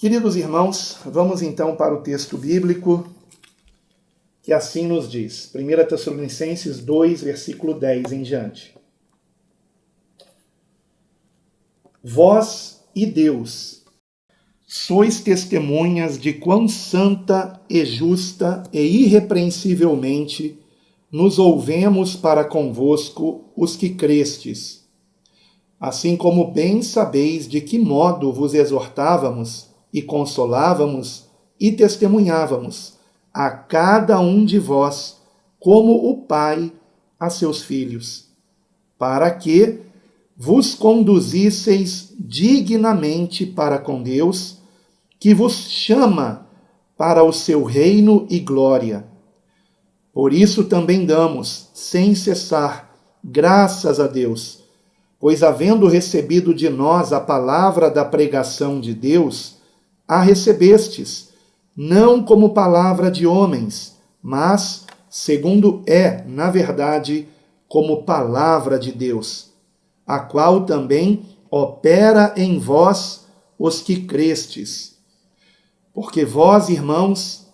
Queridos irmãos, vamos então para o texto bíblico que assim nos diz. 1 Tessalonicenses 2, versículo 10 em diante. Vós e Deus sois testemunhas de quão santa e justa e irrepreensivelmente nos ouvemos para convosco os que crestes, assim como bem sabeis de que modo vos exortávamos e consolávamos e testemunhávamos a cada um de vós, como o Pai a seus filhos, para que vos conduzisseis dignamente para com Deus, que vos chama para o seu reino e glória. Por isso também damos, sem cessar, graças a Deus, pois havendo recebido de nós a palavra da pregação de Deus, a recebestes, não como palavra de homens, mas, segundo na verdade, como palavra de Deus, a qual também opera em vós os que crestes. Porque vós, irmãos,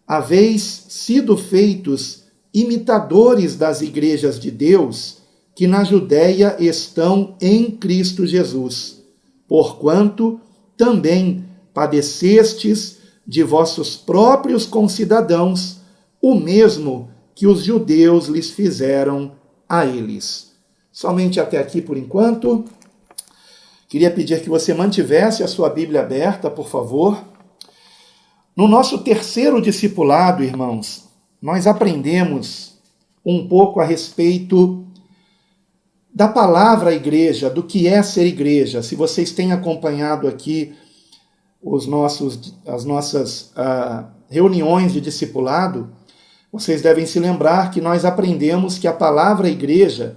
haveis sido feitos imitadores das igrejas de Deus, que na Judéia estão em Cristo Jesus, porquanto também padecestes de vossos próprios concidadãos o mesmo que os judeus lhes fizeram a eles. Somente até aqui por enquanto. Queria pedir que você mantivesse a sua Bíblia aberta, por favor. No nosso terceiro discipulado, irmãos, nós aprendemos um pouco a respeito da palavra igreja, do que é ser igreja. Se vocês têm acompanhado aqui as nossas reuniões de discipulado, vocês devem se lembrar que nós aprendemos que a palavra igreja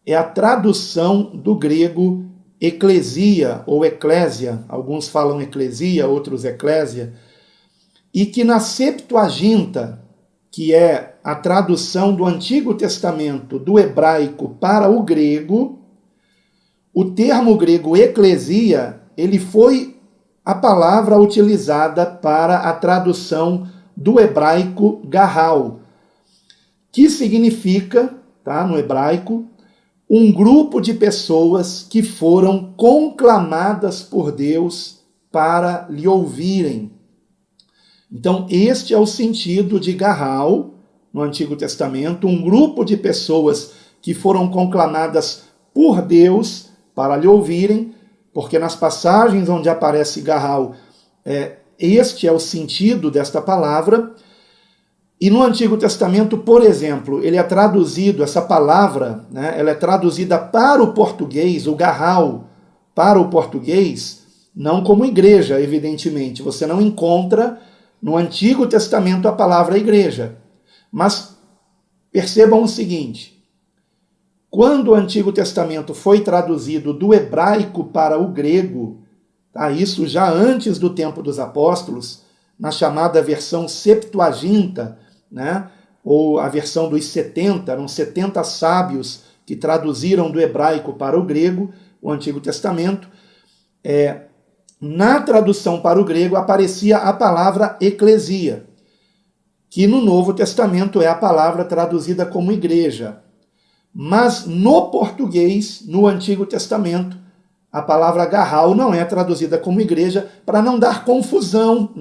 é a tradução do grego eclesia ou eclésia, alguns falam eclesia, outros eclésia, e que na Septuaginta, que é a tradução do Antigo Testamento do hebraico para o grego, o termo grego eclesia, ele foi a palavra utilizada para a tradução do hebraico garral, que significa, no hebraico, um grupo de pessoas que foram conclamadas por Deus para lhe ouvirem. Então, este é o sentido de garral no Antigo Testamento, um grupo de pessoas que foram conclamadas por Deus para lhe ouvirem, porque nas passagens onde aparece garral, este é o sentido desta palavra. E no Antigo Testamento, por exemplo, ele é traduzido, essa palavra, ela é traduzida para o português, o garral, para o português, não como igreja, evidentemente. Você não encontra no Antigo Testamento a palavra igreja. Mas percebam o seguinte, quando o Antigo Testamento foi traduzido do hebraico para o grego, isso já antes do tempo dos apóstolos, na chamada versão Septuaginta, ou a versão dos 70, eram 70 sábios que traduziram do hebraico para o grego o Antigo Testamento. Na tradução para o grego aparecia a palavra eclesia, que no Novo Testamento é a palavra traduzida como igreja. Mas no português, no Antigo Testamento, a palavra garral não é traduzida como igreja, para não dar confusão,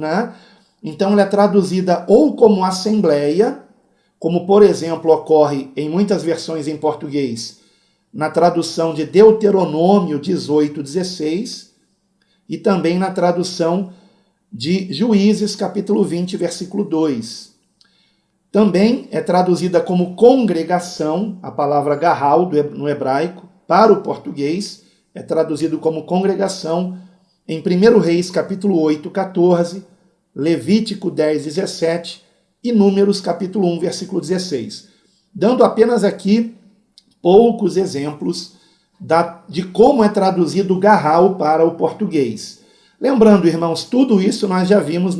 Então ela é traduzida ou como assembleia, como por exemplo ocorre em muitas versões em português, na tradução de Deuteronômio 18:16, e também na tradução de Juízes capítulo 20, versículo 2. Também é traduzida como congregação, a palavra garral no hebraico, para o português, é traduzido como congregação em 1 Reis capítulo 8, 14, Levítico 10, 17 e Números capítulo 1, versículo 16. Dando apenas aqui poucos exemplos de como é traduzido o garral para o português. Lembrando, irmãos, tudo isso nós já vimos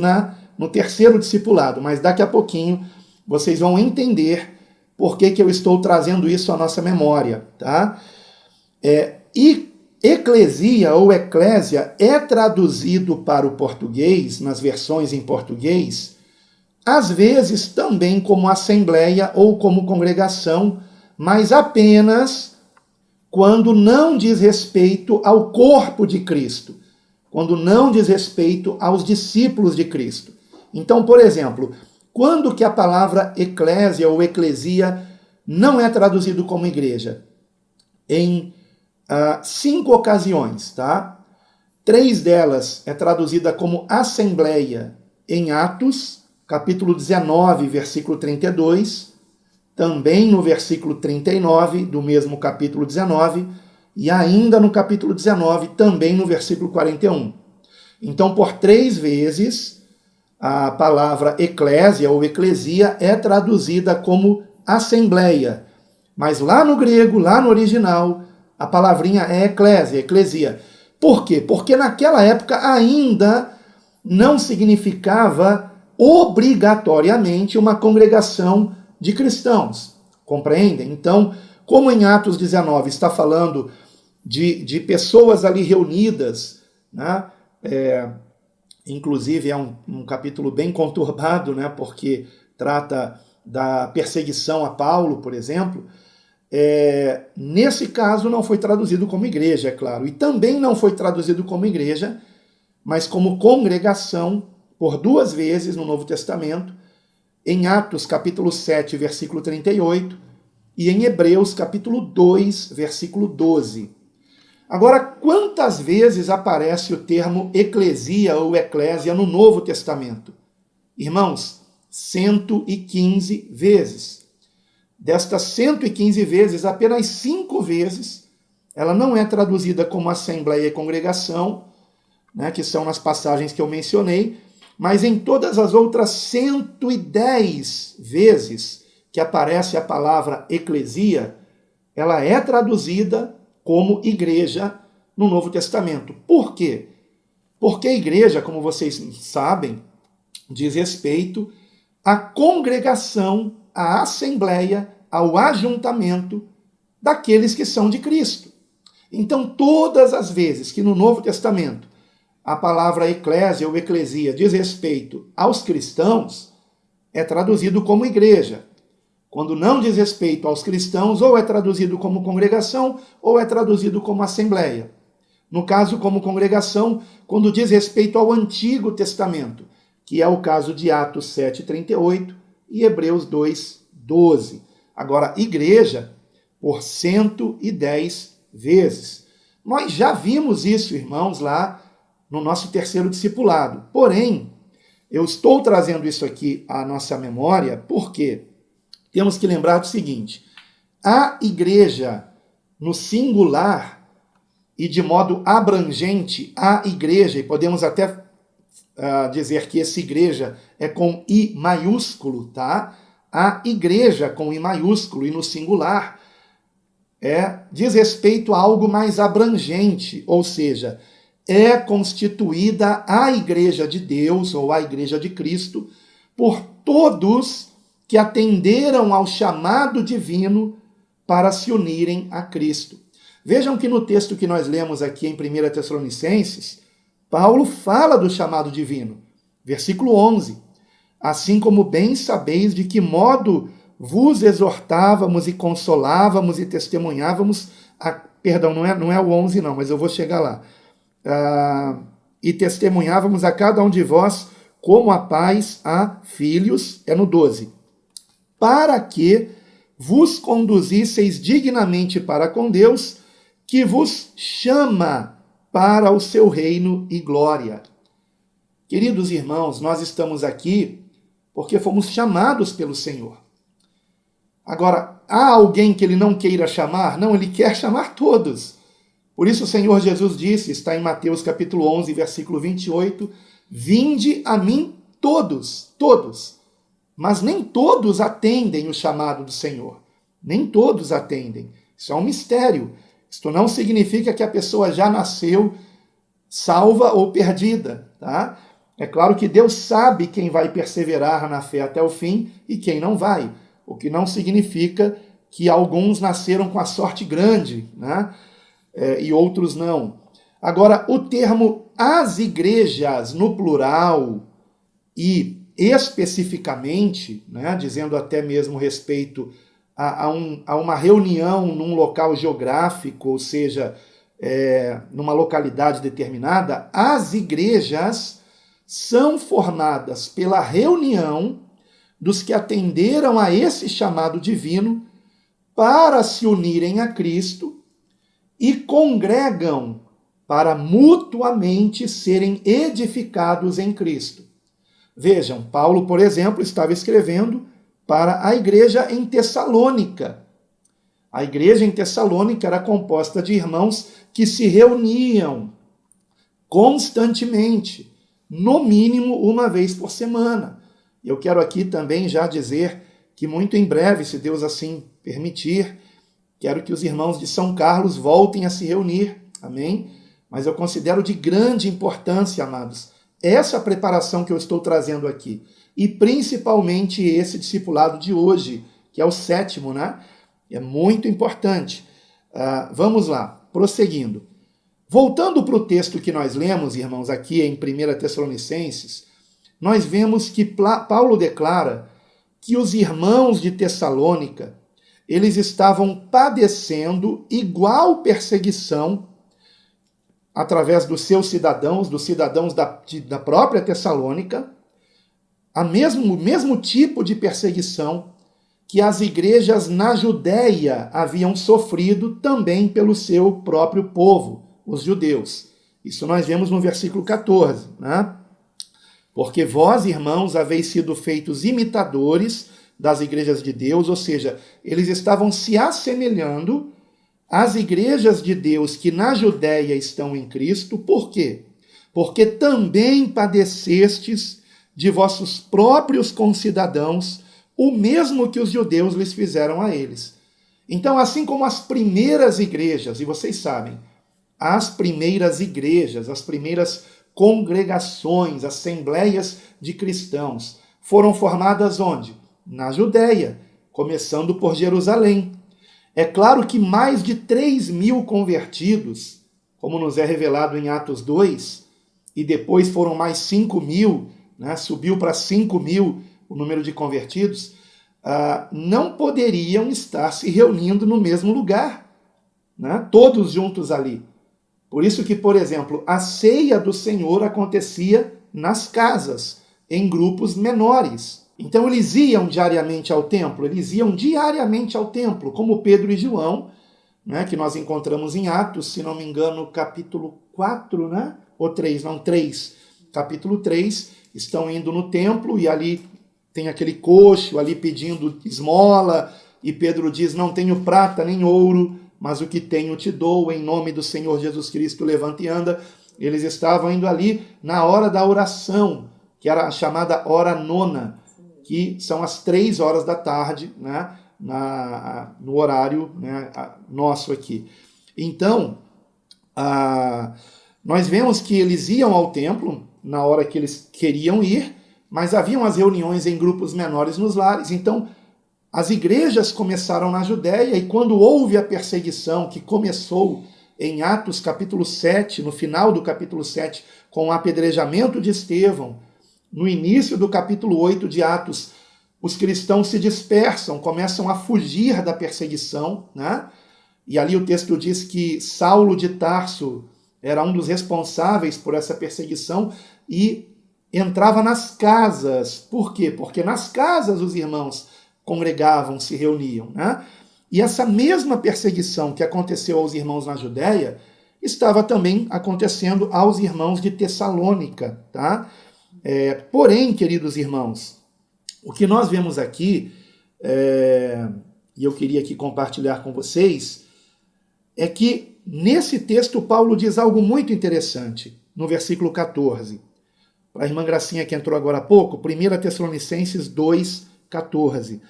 no terceiro discipulado, mas daqui a pouquinho vocês vão entender por que eu estou trazendo isso à nossa memória, tá? E Eclesia ou eclésia é traduzido para o português, nas versões em português, às vezes também como assembleia ou como congregação, mas apenas quando não diz respeito ao corpo de Cristo, quando não diz respeito aos discípulos de Cristo. Então, por exemplo, quando que a palavra eclésia ou eclesia não é traduzido como igreja? Em 5 ocasiões, tá? 3 delas é traduzida como assembleia em Atos, capítulo 19, versículo 32, também no versículo 39 do mesmo capítulo 19, e ainda no capítulo 19, também no versículo 41. Então, por 3 vezes, a palavra eclésia ou eclesia é traduzida como assembleia. Mas lá no grego, lá no original, a palavrinha é eclésia, eclesia. Por quê? Porque naquela época ainda não significava obrigatoriamente uma congregação de cristãos. Compreendem? Então, como em Atos 19 está falando de pessoas ali reunidas, né? Inclusive é um capítulo bem conturbado, né? Porque trata da perseguição a Paulo, por exemplo. Nesse caso não foi traduzido como igreja, é claro, e também não foi traduzido como igreja, mas como congregação, por 2 vezes no Novo Testamento, em Atos capítulo 7, versículo 38, e em Hebreus capítulo 2, versículo 12. Agora, quantas vezes aparece o termo eclesia ou eclésia no Novo Testamento? Irmãos, 115 vezes. Destas 115 vezes, apenas 5 vezes, ela não é traduzida como assembleia e congregação, né, que são nas passagens que eu mencionei, mas em todas as outras 110 vezes que aparece a palavra eclesia, ela é traduzida como igreja no Novo Testamento. Por quê? Porque a igreja, como vocês sabem, diz respeito à congregação, à assembleia, ao ajuntamento daqueles que são de Cristo. Então, todas as vezes que no Novo Testamento a palavra eclésia ou eclesia diz respeito aos cristãos, é traduzido como igreja. Quando não diz respeito aos cristãos, ou é traduzido como congregação, ou é traduzido como assembleia. No caso, como congregação, quando diz respeito ao Antigo Testamento, que é o caso de Atos 7:38 e Hebreus 2:12. Agora, igreja, por 110 vezes. Nós já vimos isso, irmãos, lá no nosso terceiro discipulado. Porém, eu estou trazendo isso aqui à nossa memória porque temos que lembrar do seguinte: a igreja no singular e de modo abrangente, a igreja, e podemos até dizer que essa igreja é com I maiúsculo, tá? A igreja com I maiúsculo e no singular diz respeito a algo mais abrangente, ou seja, é constituída a igreja de Deus ou a igreja de Cristo por todos que atenderam ao chamado divino para se unirem a Cristo. Vejam que no texto que nós lemos aqui em 1 Tessalonicenses, Paulo fala do chamado divino. Versículo 11. Assim como bem sabeis de que modo vos exortávamos e consolávamos e testemunhávamos... Perdão, não é o 11 não, mas eu vou chegar lá. E testemunhávamos a cada um de vós como a paz a filhos, é no 12. Para que vos conduzisseis dignamente para com Deus, que vos chama para o seu reino e glória. Queridos irmãos, nós estamos aqui porque fomos chamados pelo Senhor. Agora, há alguém que ele não queira chamar? Não, ele quer chamar todos. Por isso o Senhor Jesus disse, está em Mateus capítulo 11, versículo 28, vinde a mim todos, todos. Mas nem todos atendem o chamado do Senhor. Nem todos atendem. Isso é um mistério. Isto não significa que a pessoa já nasceu salva ou perdida, tá? É claro que Deus sabe quem vai perseverar na fé até o fim e quem não vai. O que não significa que alguns nasceram com a sorte grande, né? e outros não. Agora, o termo as igrejas, no plural, e especificamente, né, dizendo até mesmo respeito a uma reunião num local geográfico, ou seja, numa localidade determinada, as igrejas são formadas pela reunião dos que atenderam a esse chamado divino para se unirem a Cristo e congregam para mutuamente serem edificados em Cristo. Vejam, Paulo, por exemplo, estava escrevendo para a igreja em Tessalônica. A igreja em Tessalônica era composta de irmãos que se reuniam constantemente, no mínimo uma vez por semana. Eu quero aqui também já dizer que muito em breve, se Deus assim permitir, quero que os irmãos de São Carlos voltem a se reunir, amém? Mas eu considero de grande importância, amados, essa preparação que eu estou trazendo aqui, e principalmente esse discipulado de hoje, que é o 7º, né? É muito importante. Vamos lá, prosseguindo. Voltando para o texto que nós lemos, irmãos, aqui em 1 Tessalonicenses, nós vemos que Paulo declara que os irmãos de Tessalônica, eles estavam padecendo igual perseguição através dos seus cidadãos, dos cidadãos da própria Tessalônica, o mesmo tipo de perseguição que as igrejas na Judéia haviam sofrido também pelo seu próprio povo, os judeus. Isso nós vemos no versículo 14, né? Porque vós, irmãos, haveis sido feitos imitadores das igrejas de Deus, ou seja, eles estavam se assemelhando às igrejas de Deus que na Judéia estão em Cristo. Por quê? Porque também padecestes de vossos próprios concidadãos o mesmo que os judeus lhes fizeram a eles. Então, assim como as primeiras igrejas, e vocês sabem, as primeiras igrejas, as primeiras congregações, assembleias de cristãos, foram formadas onde? Na Judéia, começando por Jerusalém. É claro que mais de 3.000 convertidos, como nos é revelado em Atos 2, e depois foram mais 5.000, né, subiu para 5.000 o número de convertidos, não poderiam estar se reunindo no mesmo lugar, né, todos juntos ali. Por isso que, por exemplo, a ceia do Senhor acontecia nas casas, em grupos menores. Então eles iam diariamente ao templo, como Pedro e João, né, que nós encontramos em Atos, se não me engano, capítulo 4, né, ou 3, não, 3, capítulo 3, estão indo no templo e ali tem aquele coxo ali pedindo esmola, e Pedro diz, não tenho prata nem ouro, mas o que tenho te dou, em nome do Senhor Jesus Cristo, levanta e anda. Eles estavam indo ali na hora da oração, que era a chamada hora nona, que são as 3 horas da tarde, né, no horário, né, nosso aqui. Então, nós vemos que eles iam ao templo na hora que eles queriam ir, mas haviam as reuniões em grupos menores nos lares. Então, as igrejas começaram na Judéia, e quando houve a perseguição que começou em Atos capítulo 7, no final do capítulo 7, com o apedrejamento de Estevão, no início do capítulo 8 de Atos, os cristãos se dispersam, começam a fugir da perseguição, né? E ali o texto diz que Saulo de Tarso era um dos responsáveis por essa perseguição e entrava nas casas. Por quê? Porque nas casas os irmãos congregavam, se reuniam, né? E essa mesma perseguição que aconteceu aos irmãos na Judéia estava também acontecendo aos irmãos de Tessalônica, tá? Porém, queridos irmãos, o que nós vemos aqui, e eu queria aqui compartilhar com vocês, é que nesse texto Paulo diz algo muito interessante, no versículo 14. Para a irmã Gracinha que entrou agora há pouco, 1 Tessalonicenses 2,14.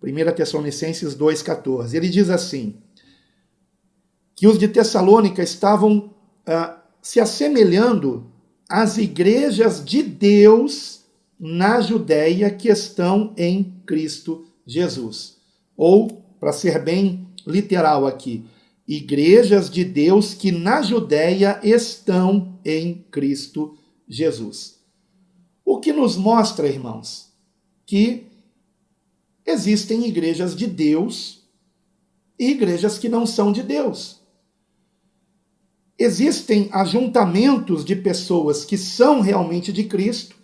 1 Tessalonicenses 2,14. Ele diz assim, que os de Tessalônica estavam se assemelhando às igrejas de Deus na Judéia que estão em Cristo Jesus. Ou, para ser bem literal aqui, igrejas de Deus que na Judéia estão em Cristo Jesus. O que nos mostra, irmãos, que existem igrejas de Deus e igrejas que não são de Deus. Existem ajuntamentos de pessoas que são realmente de Cristo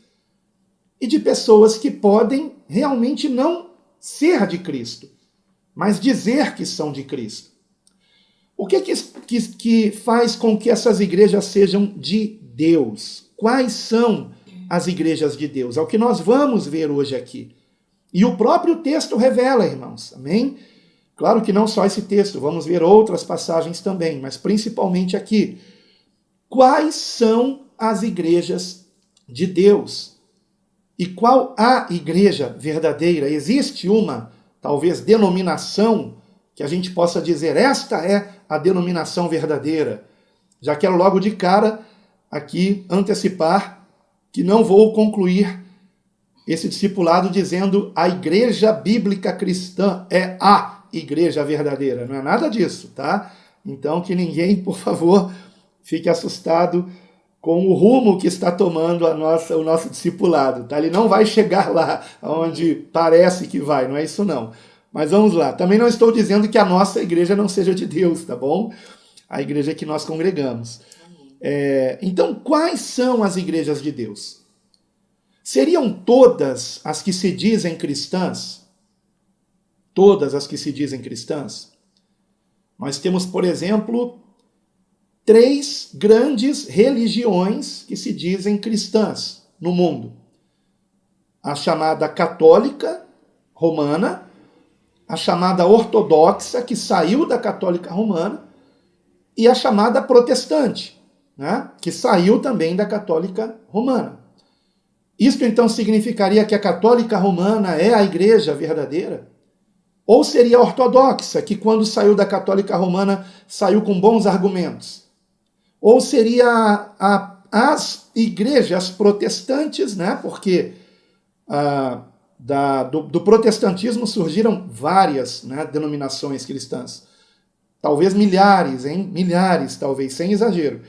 e de pessoas que podem realmente não ser de Cristo, mas dizer que são de Cristo. O que faz com que essas igrejas sejam de Deus? Quais são as igrejas de Deus? É o que nós vamos ver hoje aqui. E o próprio texto revela, irmãos, amém? Claro que não só esse texto, vamos ver outras passagens também, mas principalmente aqui. Quais são as igrejas de Deus? E qual a igreja verdadeira? Existe uma, talvez, denominação que a gente possa dizer, esta é a denominação verdadeira? Já quero logo de cara aqui antecipar que não vou concluir esse discipulado dizendo a igreja bíblica cristã é a igreja verdadeira. Não é nada disso, tá? Então que ninguém, por favor, fique assustado com o rumo que está tomando o nosso discipulado, tá? Ele não vai chegar lá onde parece que vai, não é isso não. Mas vamos lá. Também não estou dizendo que a nossa igreja não seja de Deus, tá bom? A igreja que nós congregamos. Então, quais são as igrejas de Deus? Seriam todas as que se dizem cristãs? Todas as que se dizem cristãs? Nós temos, por exemplo, 3 grandes religiões que se dizem cristãs no mundo. A chamada católica romana, a chamada ortodoxa, que saiu da católica romana, e a chamada protestante, né, que saiu também da católica romana. Isto então significaria que a católica romana é a igreja verdadeira? Ou seria a ortodoxa, que quando saiu da católica romana saiu com bons argumentos? Ou seria as igrejas protestantes, né? Porque do protestantismo surgiram várias, né, denominações cristãs. Talvez milhares, hein? Milhares, talvez, sem exagero.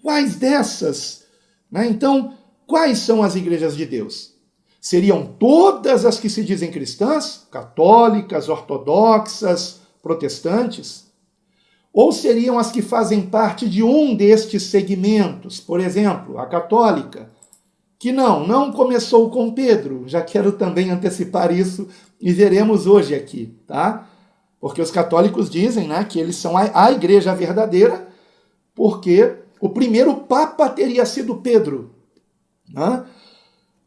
Quais dessas? Né? Então, quais são as igrejas de Deus? Seriam todas as que se dizem cristãs? Católicas, ortodoxas, protestantes? Ou seriam as que fazem parte de um destes segmentos? Por exemplo, a católica, que não começou com Pedro. Já quero também antecipar isso e veremos hoje aqui, tá? Porque os católicos dizem, né, que eles são a igreja verdadeira, porque o primeiro papa teria sido Pedro, né?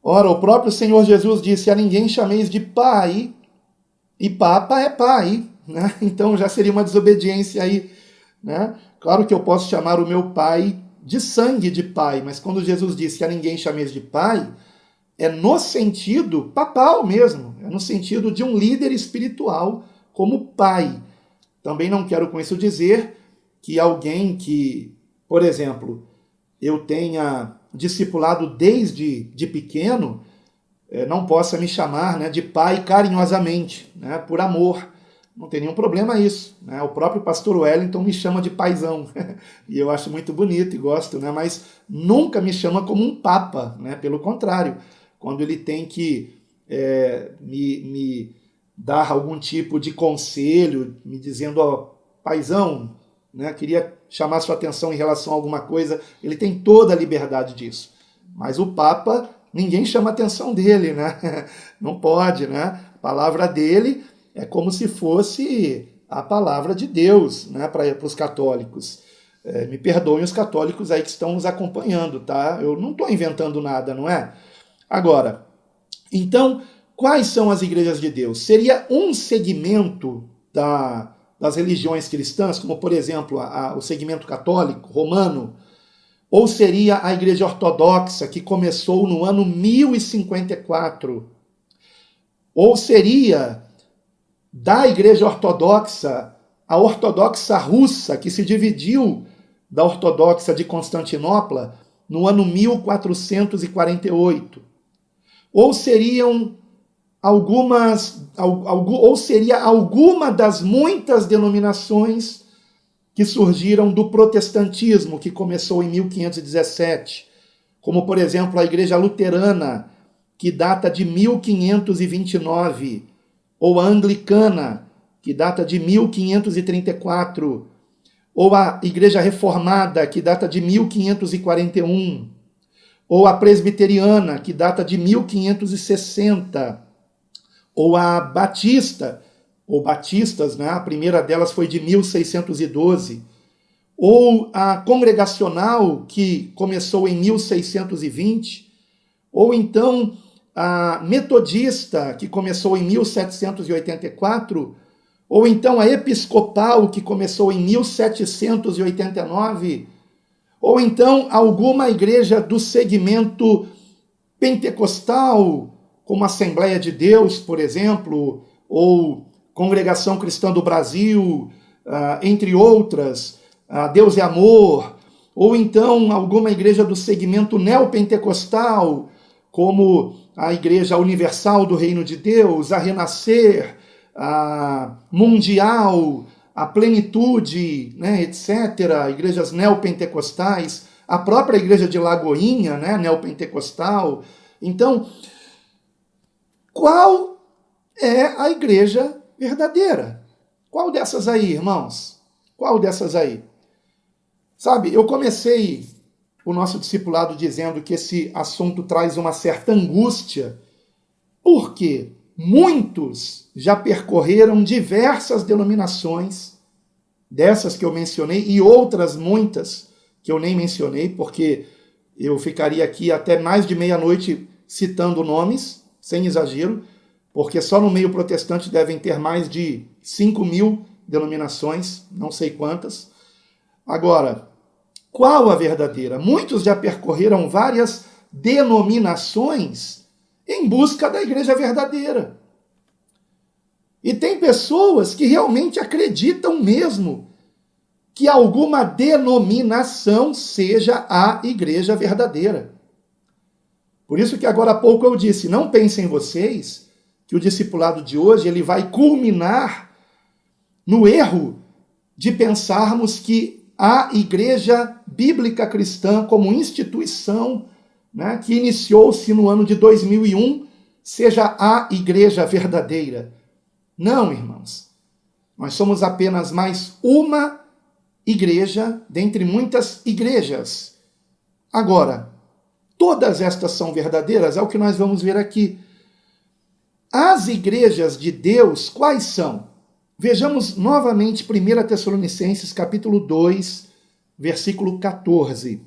Ora, o próprio Senhor Jesus disse, a ninguém chameis de pai, e papa é pai, né? Então já seria uma desobediência aí, né? Claro que eu posso chamar o meu pai de sangue de pai, mas quando Jesus disse a ninguém chameis de pai, é no sentido papal mesmo, é no sentido de um líder espiritual como pai. Também não quero com isso dizer que alguém que, por exemplo, eu tenha discipulado desde pequeno, não possa me chamar, né, de pai carinhosamente, né, por amor. Não tem nenhum problema isso, né? O próprio pastor Wellington me chama de paizão, e eu acho muito bonito e gosto, né? Mas nunca me chama como um papa, né? Pelo contrário, quando ele tem que me dar algum tipo de conselho, me dizendo, ó, paizão, né? Queria chamar sua atenção em relação a alguma coisa, ele tem toda a liberdade disso. Mas o Papa, ninguém chama a atenção dele, né? Não pode, né? A palavra dele é como se fosse a palavra de Deus, né? Para os católicos. Me perdoem os católicos aí que estão nos acompanhando, tá? Eu não estou inventando nada, não é? Agora, então, quais são as igrejas de Deus? Seria um segmento das religiões cristãs, como, por exemplo, o segmento católico, romano, ou seria a igreja ortodoxa, que começou no ano 1054, ou seria da igreja ortodoxa, a ortodoxa russa, que se dividiu da ortodoxa de Constantinopla no ano 1448, ou seriam ou seria alguma das muitas denominações que surgiram do protestantismo, que começou em 1517, como, por exemplo, a Igreja Luterana, que data de 1529, ou a Anglicana, que data de 1534, ou a Igreja Reformada, que data de 1541, ou a Presbiteriana, que data de 1560, ou a Batista, ou Batistas, né? A primeira delas foi de 1612, ou a Congregacional, que começou em 1620, ou então a Metodista, que começou em 1784, ou então a Episcopal, que começou em 1789, ou então alguma igreja do segmento pentecostal, como Assembleia de Deus, por exemplo, ou Congregação Cristã do Brasil, entre outras, Deus é Amor, ou então alguma igreja do segmento neopentecostal, como a Igreja Universal do Reino de Deus, a Renascer, a Mundial, a Plenitude, né, etc., igrejas neopentecostais, a própria igreja de Lagoinha, né, neopentecostal. Então, qual é a igreja verdadeira? Qual dessas aí, irmãos? Qual dessas aí? Sabe, eu comecei o nosso discipulado dizendo que esse assunto traz uma certa angústia, porque muitos já percorreram diversas denominações, dessas que eu mencionei, e outras muitas que eu nem mencionei, porque eu ficaria aqui até mais de meia-noite citando nomes, sem exagero, porque só no meio protestante devem ter mais de 5.000 denominações, não sei quantas. Agora, qual a verdadeira? Muitos já percorreram várias denominações em busca da igreja verdadeira. E tem pessoas que realmente acreditam mesmo que alguma denominação seja a igreja verdadeira. Por isso que agora há pouco eu disse, não pensem vocês que o discipulado de hoje ele vai culminar no erro de pensarmos que a igreja bíblica cristã como instituição, né, que iniciou-se no ano de 2001, seja a igreja verdadeira. Não, irmãos. Nós somos apenas mais uma igreja dentre muitas igrejas. Agora, todas estas são verdadeiras? É o que nós vamos ver aqui. As igrejas de Deus, quais são? Vejamos novamente 1 Tessalonicenses, capítulo 2, versículo 14.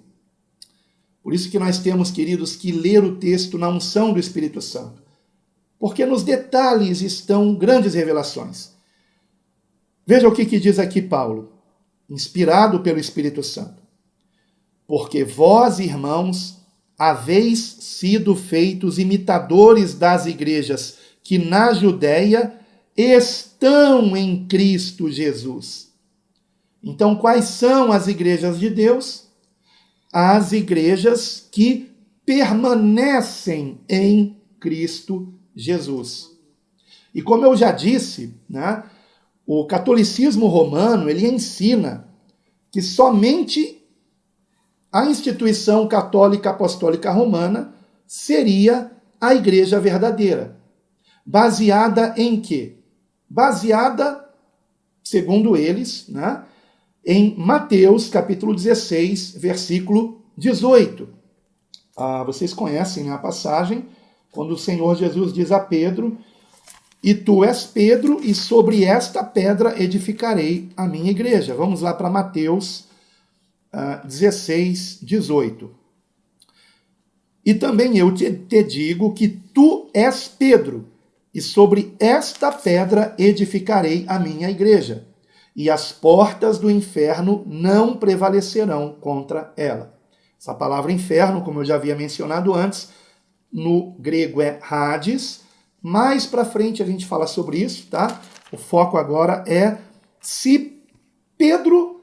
Por isso que nós temos, queridos, que ler o texto na unção do Espírito Santo. Porque nos detalhes estão grandes revelações. Veja o que diz aqui Paulo, inspirado pelo Espírito Santo. Porque vós, irmãos, haveis sido feitos imitadores das igrejas que na Judéia estão em Cristo Jesus. Então, quais são as igrejas de Deus? As igrejas que permanecem em Cristo Jesus. E como eu já disse, né, o catolicismo romano, ele ensina que somente a instituição católica apostólica romana seria a igreja verdadeira. Baseada em quê? Baseada, segundo eles, né, em Mateus, capítulo 16, versículo 18. Vocês conhecem, né, a passagem, quando o Senhor Jesus diz a Pedro, e tu és Pedro, e sobre esta pedra edificarei a minha igreja. Vamos lá para Mateus 16, 18. E também eu te digo que tu és Pedro, e sobre esta pedra edificarei a minha igreja, e as portas do inferno não prevalecerão contra ela. Essa palavra inferno, como eu já havia mencionado antes, no grego é Hades. Mais para frente a gente fala sobre isso, tá? O foco agora é se Pedro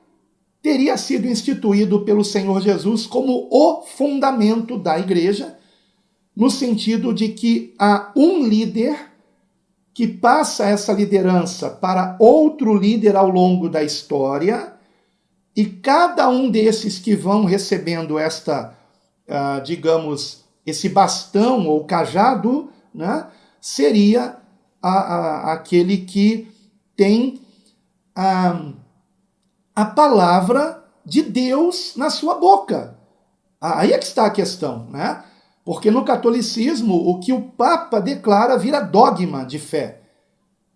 teria sido instituído pelo Senhor Jesus como o fundamento da igreja, no sentido de que há um líder que passa essa liderança para outro líder ao longo da história, e cada um desses que vão recebendo digamos, esse bastão ou cajado, né, seria aquele que tem a palavra de Deus na sua boca. Aí é que está a questão, né? Porque no catolicismo, o que o Papa declara vira dogma de fé.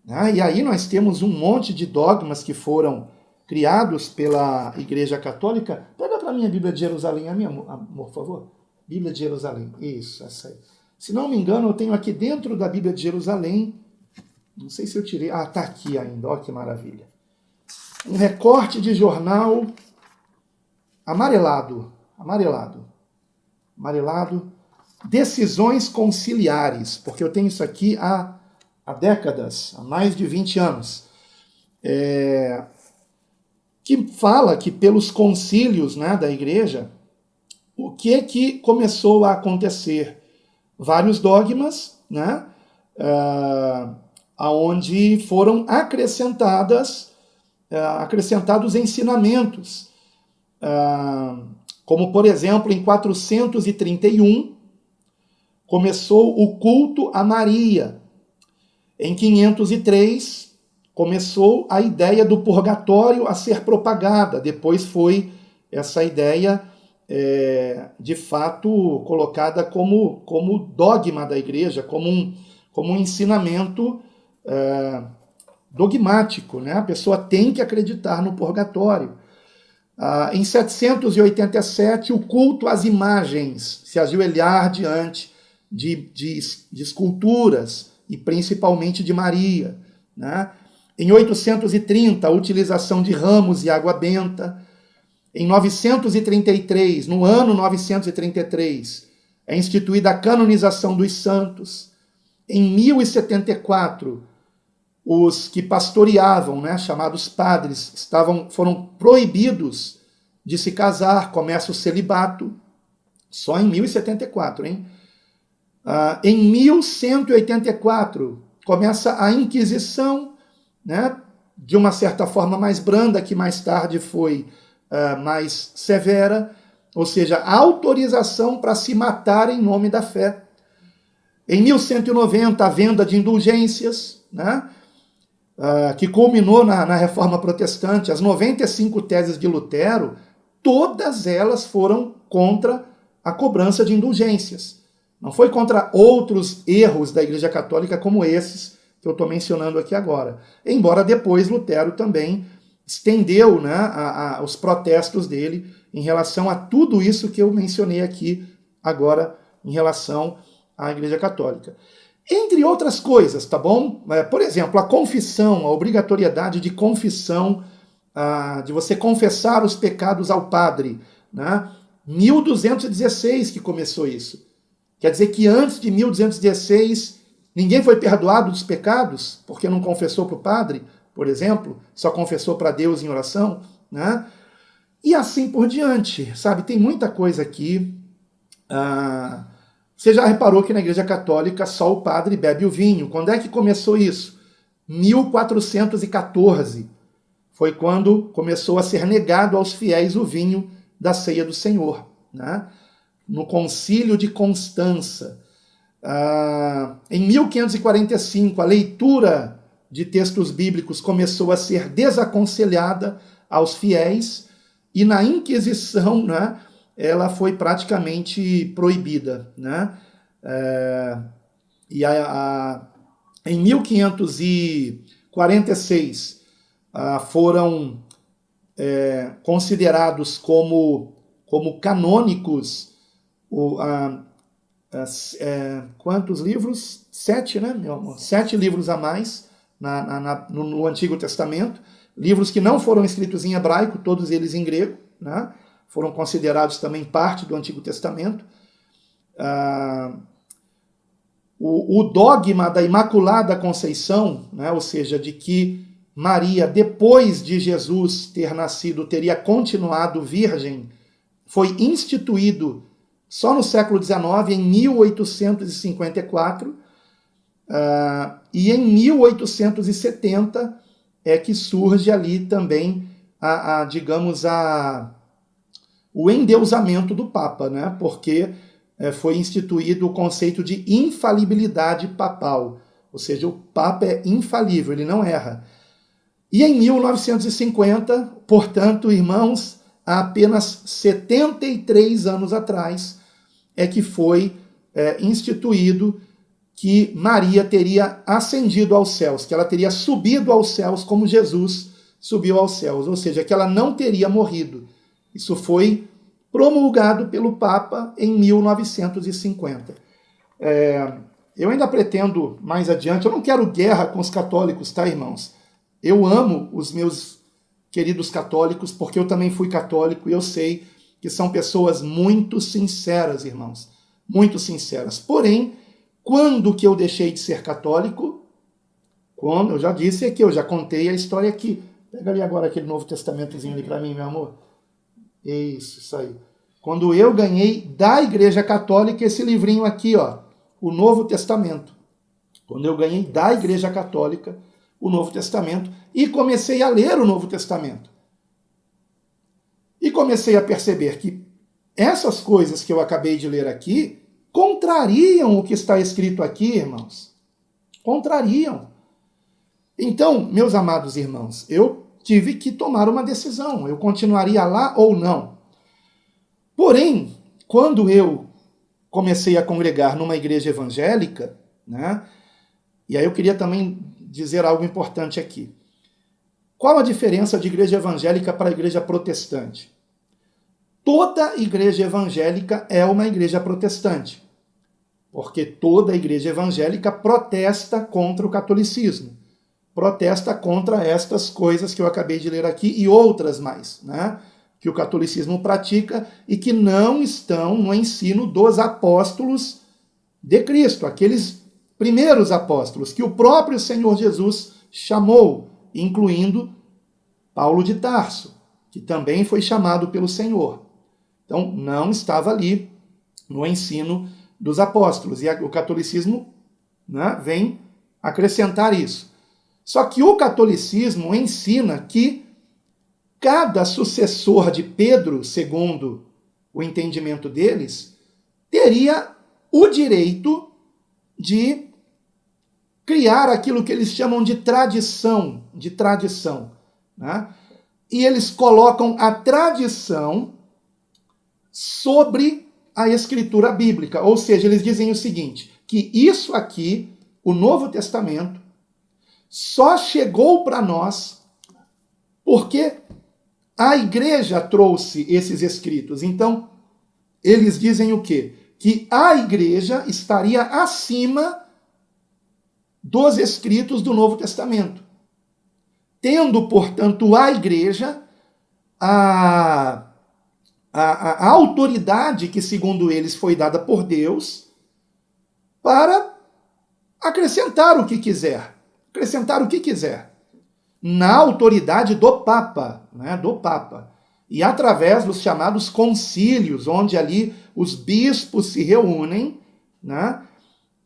Né? E aí nós temos um monte de dogmas que foram criados pela Igreja Católica. Pega para mim a Bíblia de Jerusalém, a minha, amor, por favor. Bíblia de Jerusalém, isso, essa aí. Se não me engano, eu tenho aqui dentro da Bíblia de Jerusalém, não sei se eu tirei, tá aqui ainda, olha que maravilha. Um recorte de jornal amarelado, decisões conciliares, porque eu tenho isso aqui há décadas, há mais de 20 anos, que fala que pelos concílios, né, da igreja, o que começou a acontecer? Vários dogmas, né, onde foram acrescentados ensinamentos, como, por exemplo, em 431, começou o culto a Maria. Em 503, começou a ideia do purgatório a ser propagada. Depois foi essa ideia, de fato, colocada como dogma da igreja, como um ensinamento dogmático, né? A pessoa tem que acreditar no purgatório. Em 787, o culto às imagens, se ajoelhar diante de esculturas, e principalmente de Maria. Né? Em 830, a utilização de ramos e água benta. Em 933, no ano 933, é instituída a canonização dos santos. Em 1074, os que pastoreavam, né, chamados padres, foram proibidos de se casar, começa o celibato, só em 1074, hein? Em 1184, começa a Inquisição, né, de uma certa forma mais branda, que mais tarde foi mais severa, ou seja, a autorização para se matar em nome da fé. Em 1190, a venda de indulgências, né, que culminou na Reforma Protestante. As 95 teses de Lutero, todas elas foram contra a cobrança de indulgências. Não foi contra outros erros da Igreja Católica como esses que eu estou mencionando aqui agora. Embora depois Lutero também estendeu, né, os protestos dele em relação a tudo isso que eu mencionei aqui agora em relação à Igreja Católica. Entre outras coisas, tá bom? Por exemplo, a confissão, a obrigatoriedade de confissão, de você confessar os pecados ao padre, né? 1216 que começou isso. Quer dizer que antes de 1216, ninguém foi perdoado dos pecados, porque não confessou para o padre, por exemplo, só confessou para Deus em oração, né? E assim por diante, sabe? Tem muita coisa aqui. Você já reparou que na Igreja Católica só o padre bebe o vinho. Quando é que começou isso? 1414. Foi quando começou a ser negado aos fiéis o vinho da ceia do Senhor, né? No Concílio de Constança. Em 1545, a leitura de textos bíblicos começou a ser desaconselhada aos fiéis, e na Inquisição, né, ela foi praticamente proibida. Né? Em 1546, foram considerados como canônicos quantos livros? 7, né, meu amor? 7 livros a mais no Antigo Testamento. Livros que não foram escritos em hebraico, todos eles em grego, né? Foram considerados também parte do Antigo Testamento. O dogma da Imaculada Conceição, né? Ou seja, de que Maria, depois de Jesus ter nascido, teria continuado virgem, foi instituído só no século XIX, em 1854, E em 1870 é que surge ali também, digamos, o endeusamento do Papa, né? Porque foi instituído o conceito de infalibilidade papal, ou seja, o Papa é infalível, ele não erra. E em 1950, portanto, irmãos, há apenas 73 anos atrás, é que foi instituído que Maria teria ascendido aos céus, que ela teria subido aos céus como Jesus subiu aos céus, ou seja, que ela não teria morrido. Isso foi promulgado pelo Papa em 1950. Eu ainda pretendo, mais adiante, eu não quero guerra com os católicos, tá, irmãos? Eu amo os meus queridos católicos, porque eu também fui católico e eu sei que são pessoas muito sinceras, irmãos, muito sinceras. Porém, quando que eu deixei de ser católico? Quando, eu já disse aqui, eu já contei a história aqui. Pega ali agora aquele Novo Testamentozinho ali para mim, meu amor. Isso aí. Quando eu ganhei da Igreja Católica esse livrinho aqui, ó, o Novo Testamento. Quando eu ganhei da Igreja Católica o Novo Testamento e comecei a ler o Novo Testamento. E comecei a perceber que essas coisas que eu acabei de ler aqui contrariam o que está escrito aqui, irmãos. Contrariam. Então, meus amados irmãos, eu tive que tomar uma decisão. Eu continuaria lá ou não? Porém, quando eu comecei a congregar numa igreja evangélica, né? E aí eu queria também dizer algo importante aqui. Qual a diferença de igreja evangélica para a igreja protestante? Toda igreja evangélica é uma igreja protestante, porque toda igreja evangélica protesta contra o catolicismo, protesta contra estas coisas que eu acabei de ler aqui e outras mais, né? Que o catolicismo pratica e que não estão no ensino dos apóstolos de Cristo, aqueles primeiros apóstolos que o próprio Senhor Jesus chamou, incluindo Paulo de Tarso, que também foi chamado pelo Senhor. Então, não estava ali no ensino dos apóstolos. E o catolicismo, né, vem acrescentar isso. Só que o catolicismo ensina que cada sucessor de Pedro, segundo o entendimento deles, teria o direito de criar aquilo que eles chamam de tradição, né? E eles colocam a tradição sobre a escritura bíblica, ou seja, eles dizem o seguinte, que isso aqui, o Novo Testamento, só chegou para nós porque a igreja trouxe esses escritos. Então, eles dizem o quê? Que a igreja estaria acima dos escritos do Novo Testamento, tendo, portanto, a igreja a autoridade que, segundo eles, foi dada por Deus para acrescentar o que quiser. Na autoridade do Papa, né, do Papa. E através dos chamados concílios, onde ali os bispos se reúnem, né,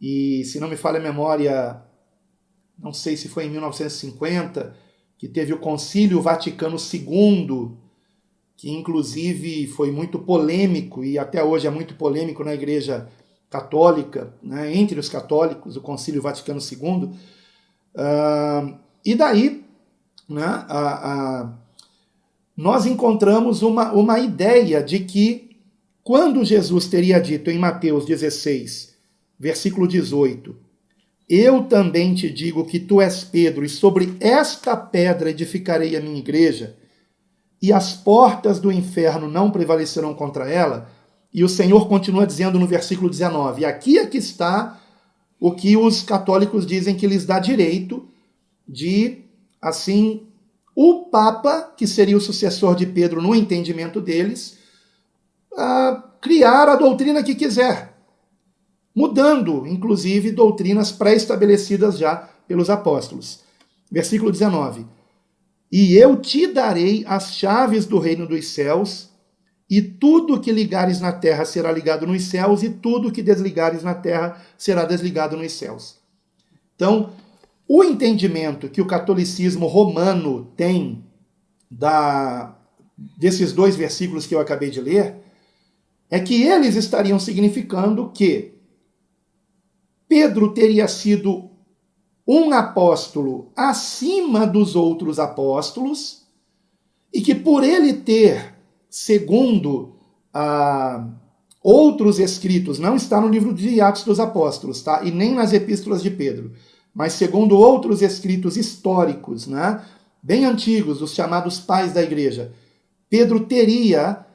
e se não me falha a memória, não sei se foi em 1950, que teve o Concílio Vaticano II, que inclusive foi muito polêmico, e até hoje é muito polêmico na Igreja Católica, né, entre os católicos, o Concílio Vaticano II. E daí, né, nós encontramos uma ideia de que quando Jesus teria dito em Mateus 16, versículo 18, eu também te digo que tu és Pedro, e sobre esta pedra edificarei a minha igreja, e as portas do inferno não prevalecerão contra ela. E o Senhor continua dizendo no versículo 19, e aqui é que está o que os católicos dizem que lhes dá direito de, assim, o Papa, que seria o sucessor de Pedro no entendimento deles, criar a doutrina que quiser, mudando, inclusive, doutrinas pré-estabelecidas já pelos apóstolos. Versículo 19. E eu te darei as chaves do reino dos céus, e tudo que ligares na terra será ligado nos céus, e tudo que desligares na terra será desligado nos céus. Então, o entendimento que o catolicismo romano tem desses 2 versículos que eu acabei de ler é que eles estariam significando que Pedro teria sido um apóstolo acima dos outros apóstolos e que por ele ter, segundo outros escritos, não está no livro de Atos dos Apóstolos, tá? E nem nas epístolas de Pedro, mas segundo outros escritos históricos, né? Bem antigos, os chamados pais da igreja, Pedro teria,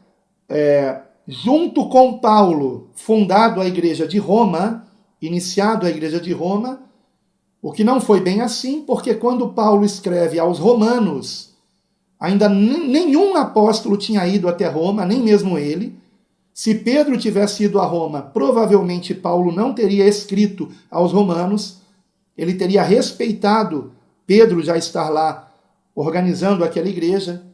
junto com Paulo, fundado a igreja de Roma, iniciado a igreja de Roma, o que não foi bem assim, porque quando Paulo escreve aos romanos, ainda nenhum apóstolo tinha ido até Roma, nem mesmo ele. Se Pedro tivesse ido a Roma, provavelmente Paulo não teria escrito aos romanos, ele teria respeitado Pedro já estar lá organizando aquela igreja.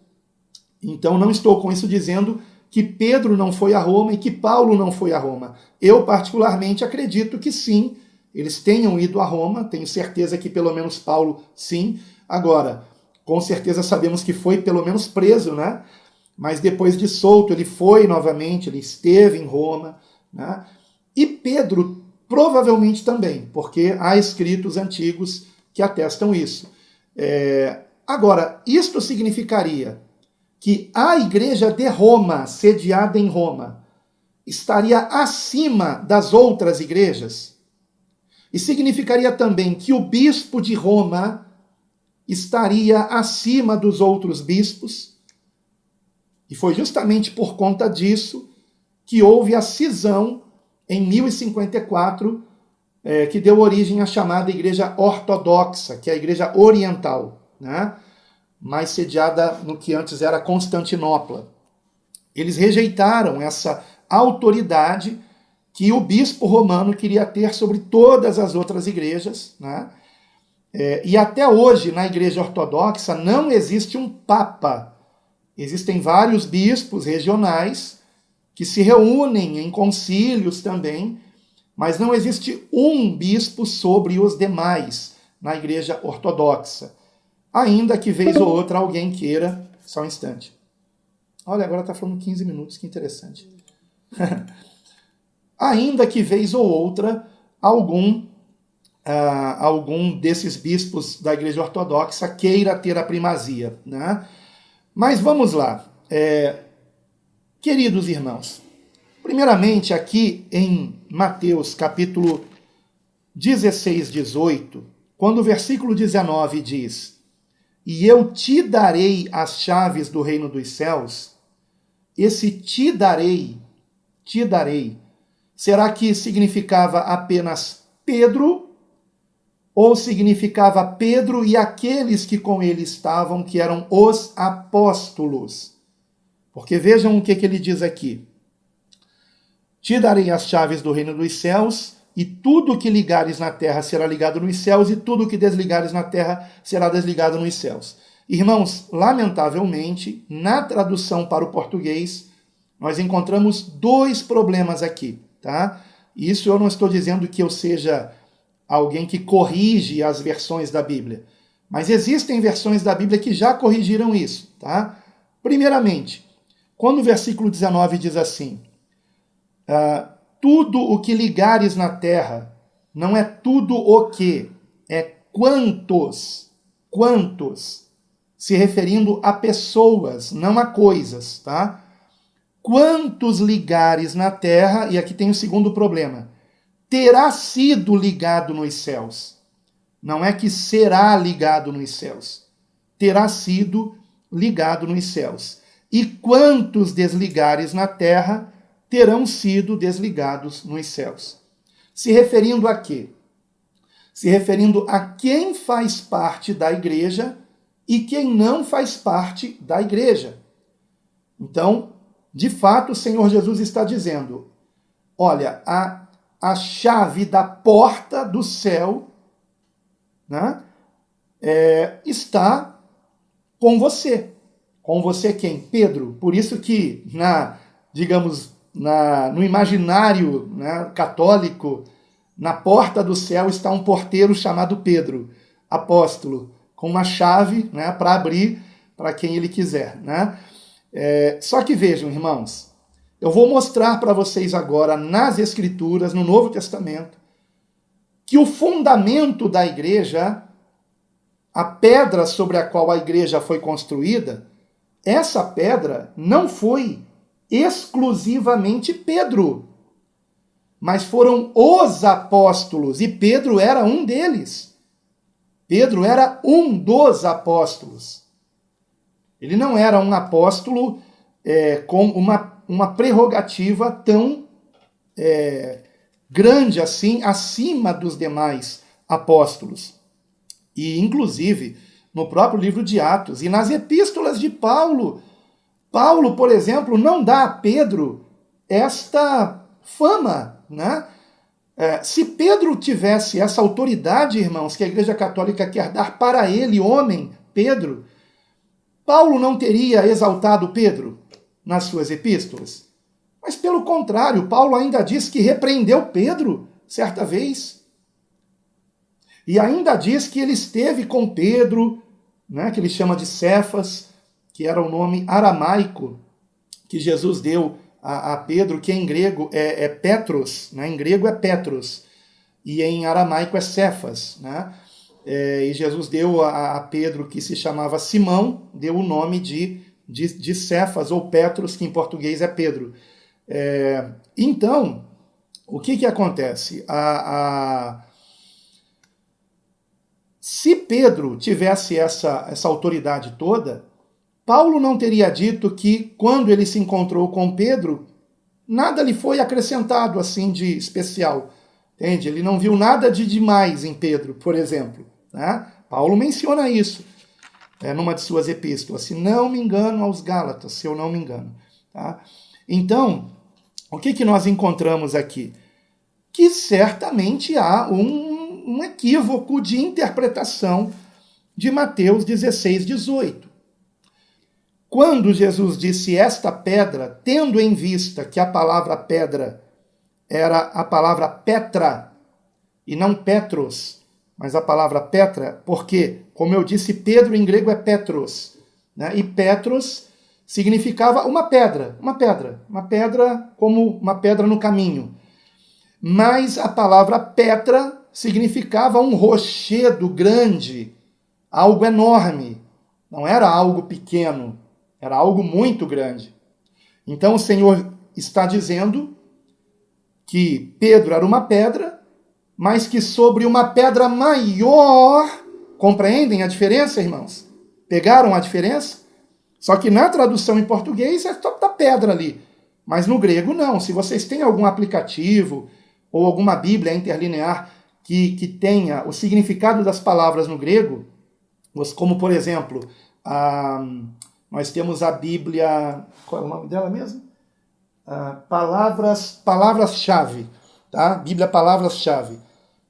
Então não estou com isso dizendo que Pedro não foi a Roma e que Paulo não foi a Roma. Eu particularmente acredito que sim, eles tenham ido a Roma, tenho certeza que pelo menos Paulo sim. Agora, com certeza sabemos que foi pelo menos preso, né? Mas depois de solto, ele foi novamente, ele esteve em Roma, né? E Pedro provavelmente também, porque há escritos antigos que atestam isso. Agora, isto significaria que a igreja de Roma, sediada em Roma, estaria acima das outras igrejas? E significaria também que o bispo de Roma estaria acima dos outros bispos? E foi justamente por conta disso que houve a cisão em 1054, que deu origem à chamada Igreja Ortodoxa, que é a Igreja Oriental, né? Mais sediada no que antes era Constantinopla. Eles rejeitaram essa autoridade que o bispo romano queria ter sobre todas as outras igrejas, né? E até hoje, na Igreja Ortodoxa, não existe um papa. Existem vários bispos regionais que se reúnem em concílios também, mas não existe um bispo sobre os demais na Igreja Ortodoxa. Ainda que vez ou outra alguém queira... Só um instante. Olha, agora está falando 15 minutos, que interessante. Ainda que vez ou outra algum desses bispos da Igreja Ortodoxa queira ter a primazia, né? Mas vamos lá. Queridos irmãos, primeiramente aqui em Mateus capítulo 16, 18, quando o versículo 19 diz: "E eu te darei as chaves do reino dos céus", esse te darei, será que significava apenas Pedro ou significava Pedro e aqueles que com ele estavam, que eram os apóstolos? Porque vejam o que ele diz aqui. "Te darei as chaves do reino dos céus, e tudo que ligares na terra será ligado nos céus, e tudo que desligares na terra será desligado nos céus." Irmãos, lamentavelmente, na tradução para o português, nós encontramos 2 problemas aqui, tá? Isso eu não estou dizendo que eu seja alguém que corrige as versões da Bíblia, mas existem versões da Bíblia que já corrigiram isso, tá? Primeiramente, quando o versículo 19 diz assim: "Tudo o que ligares na terra", não é tudo o que, é quantos, se referindo a pessoas, não a coisas, tá? "Quantos ligares na terra", e aqui tem o segundo problema, "terá sido ligado nos céus." Não é que será ligado nos céus. Terá sido ligado nos céus. "E quantos desligares na terra terão sido desligados nos céus." Se referindo a quê? Se referindo a quem faz parte da igreja e quem não faz parte da igreja. Então, de fato, o Senhor Jesus está dizendo: olha, a chave da porta do céu, né, está com você. Com você quem? Pedro. Por isso que, no imaginário, né, católico, Na porta do céu está um porteiro chamado Pedro, apóstolo, com uma chave, né, para abrir para quem ele quiser. Né? Só que vejam, irmãos, eu vou mostrar para vocês agora nas Escrituras, no Novo Testamento, que o fundamento da igreja, a pedra sobre a qual a igreja foi construída, essa pedra não foi exclusivamente Pedro, mas foram os apóstolos, e Pedro era um deles. Pedro era um dos apóstolos. Ele não era um apóstolo com uma prerrogativa tão grande assim, acima dos demais apóstolos. E, inclusive, no próprio livro de Atos e nas epístolas de Paulo, por exemplo, não dá a Pedro esta fama, né? Se Pedro tivesse essa autoridade, irmãos, que a Igreja Católica quer dar para ele, homem, Pedro, Paulo não teria exaltado Pedro nas suas epístolas? Mas, pelo contrário, Paulo ainda diz que repreendeu Pedro certa vez. E ainda diz que ele esteve com Pedro, né, que ele chama de Cefas, que era o nome aramaico que Jesus deu a Pedro, que em grego é Petros, né? Em grego é Petros, e em aramaico é Cefas. Né? E Jesus deu a Pedro, que se chamava Simão, deu o nome de Cefas, ou Petros, que em português é Pedro. Então, o que acontece? Se Pedro tivesse essa autoridade toda, Paulo não teria dito que, quando ele se encontrou com Pedro, nada lhe foi acrescentado assim de especial. Entende? Ele não viu nada de demais em Pedro, por exemplo. Né? Paulo menciona isso numa de suas epístolas. Se não me engano, aos Gálatas, se eu não me engano. Tá? Então, o que nós encontramos aqui? Que certamente há um equívoco de interpretação de Mateus 16, 18. Quando Jesus disse esta pedra, tendo em vista que a palavra pedra era a palavra Petra, e não Petros, mas a palavra Petra, porque, como eu disse, Pedro em grego é Petros, né? E Petros significava uma pedra como uma pedra no caminho. Mas a palavra Petra significava um rochedo grande, algo enorme, não era algo pequeno. Era algo muito grande. Então o Senhor está dizendo que Pedro era uma pedra, mas que sobre uma pedra maior, compreendem a diferença, irmãos? Pegaram a diferença? Só que na tradução em português é só da pedra ali. Mas no grego não. Se vocês têm algum aplicativo ou alguma Bíblia interlinear que tenha o significado das palavras no grego, como por exemplo, nós temos a Bíblia, qual é o nome dela mesmo? Palavras-chave, tá? Bíblia Palavras-chave.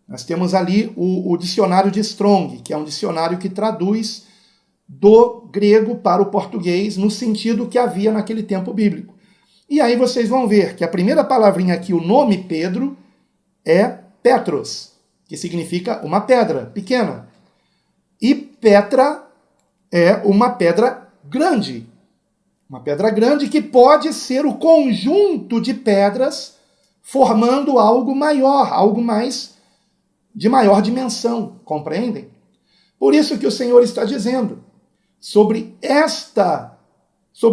Nós temos ali o dicionário de Strong, que é um dicionário que traduz do grego para o português no sentido que havia naquele tempo bíblico. E aí vocês vão ver que a primeira palavrinha aqui, o nome Pedro, é Petros, que significa uma pedra pequena. E Petra é uma pedra grande. Uma pedra grande que pode ser o conjunto de pedras formando algo maior, algo mais de maior dimensão, compreendem? Por isso que o Senhor está dizendo, sobre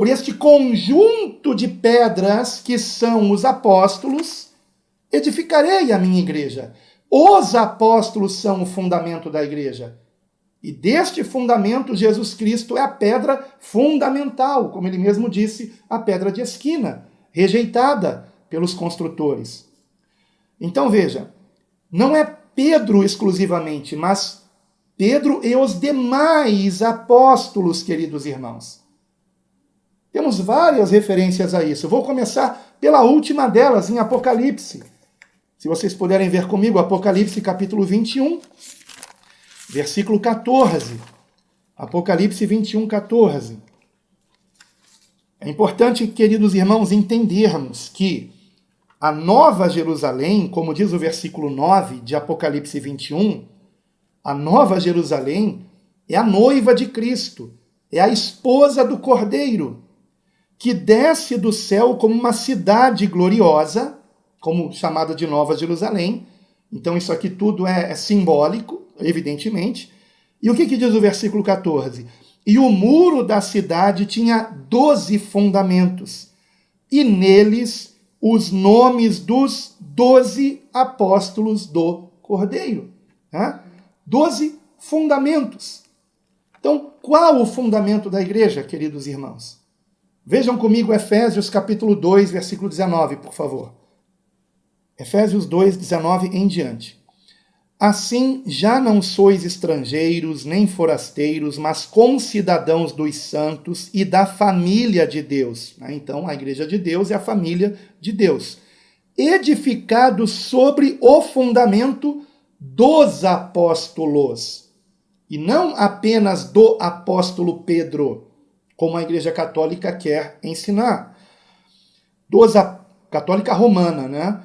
este conjunto de pedras que são os apóstolos, edificarei a minha igreja. Os apóstolos são o fundamento da igreja. E deste fundamento, Jesus Cristo é a pedra fundamental, como ele mesmo disse, a pedra de esquina, rejeitada pelos construtores. Então veja, não é Pedro exclusivamente, mas Pedro e os demais apóstolos, queridos irmãos. Temos várias referências a isso. Eu vou começar pela última delas, em Apocalipse. Se vocês puderem ver comigo, Apocalipse capítulo 21, versículo 14. Apocalipse 21, 14. É importante, queridos irmãos, entendermos que A Nova Jerusalém, como diz o versículo 9 de Apocalipse 21, a Nova Jerusalém é a noiva de Cristo, é a esposa do Cordeiro, que desce do céu como uma cidade gloriosa, como chamada de Nova Jerusalém. Então isso aqui tudo é simbólico, evidentemente. E o que diz o versículo 14? E o muro da cidade tinha 12 fundamentos, e neles os nomes dos 12 apóstolos do Cordeiro. 12 fundamentos. Então, qual o fundamento da igreja, queridos irmãos? Vejam comigo Efésios capítulo 2, versículo 19, por favor. Efésios 2, 19 em diante. Assim, já não sois estrangeiros, nem forasteiros, mas concidadãos dos santos e da família de Deus. Então, a igreja de Deus é a família de Deus. Edificados sobre o fundamento dos apóstolos. E não apenas do apóstolo Pedro, como a igreja católica quer ensinar. Católica romana, né?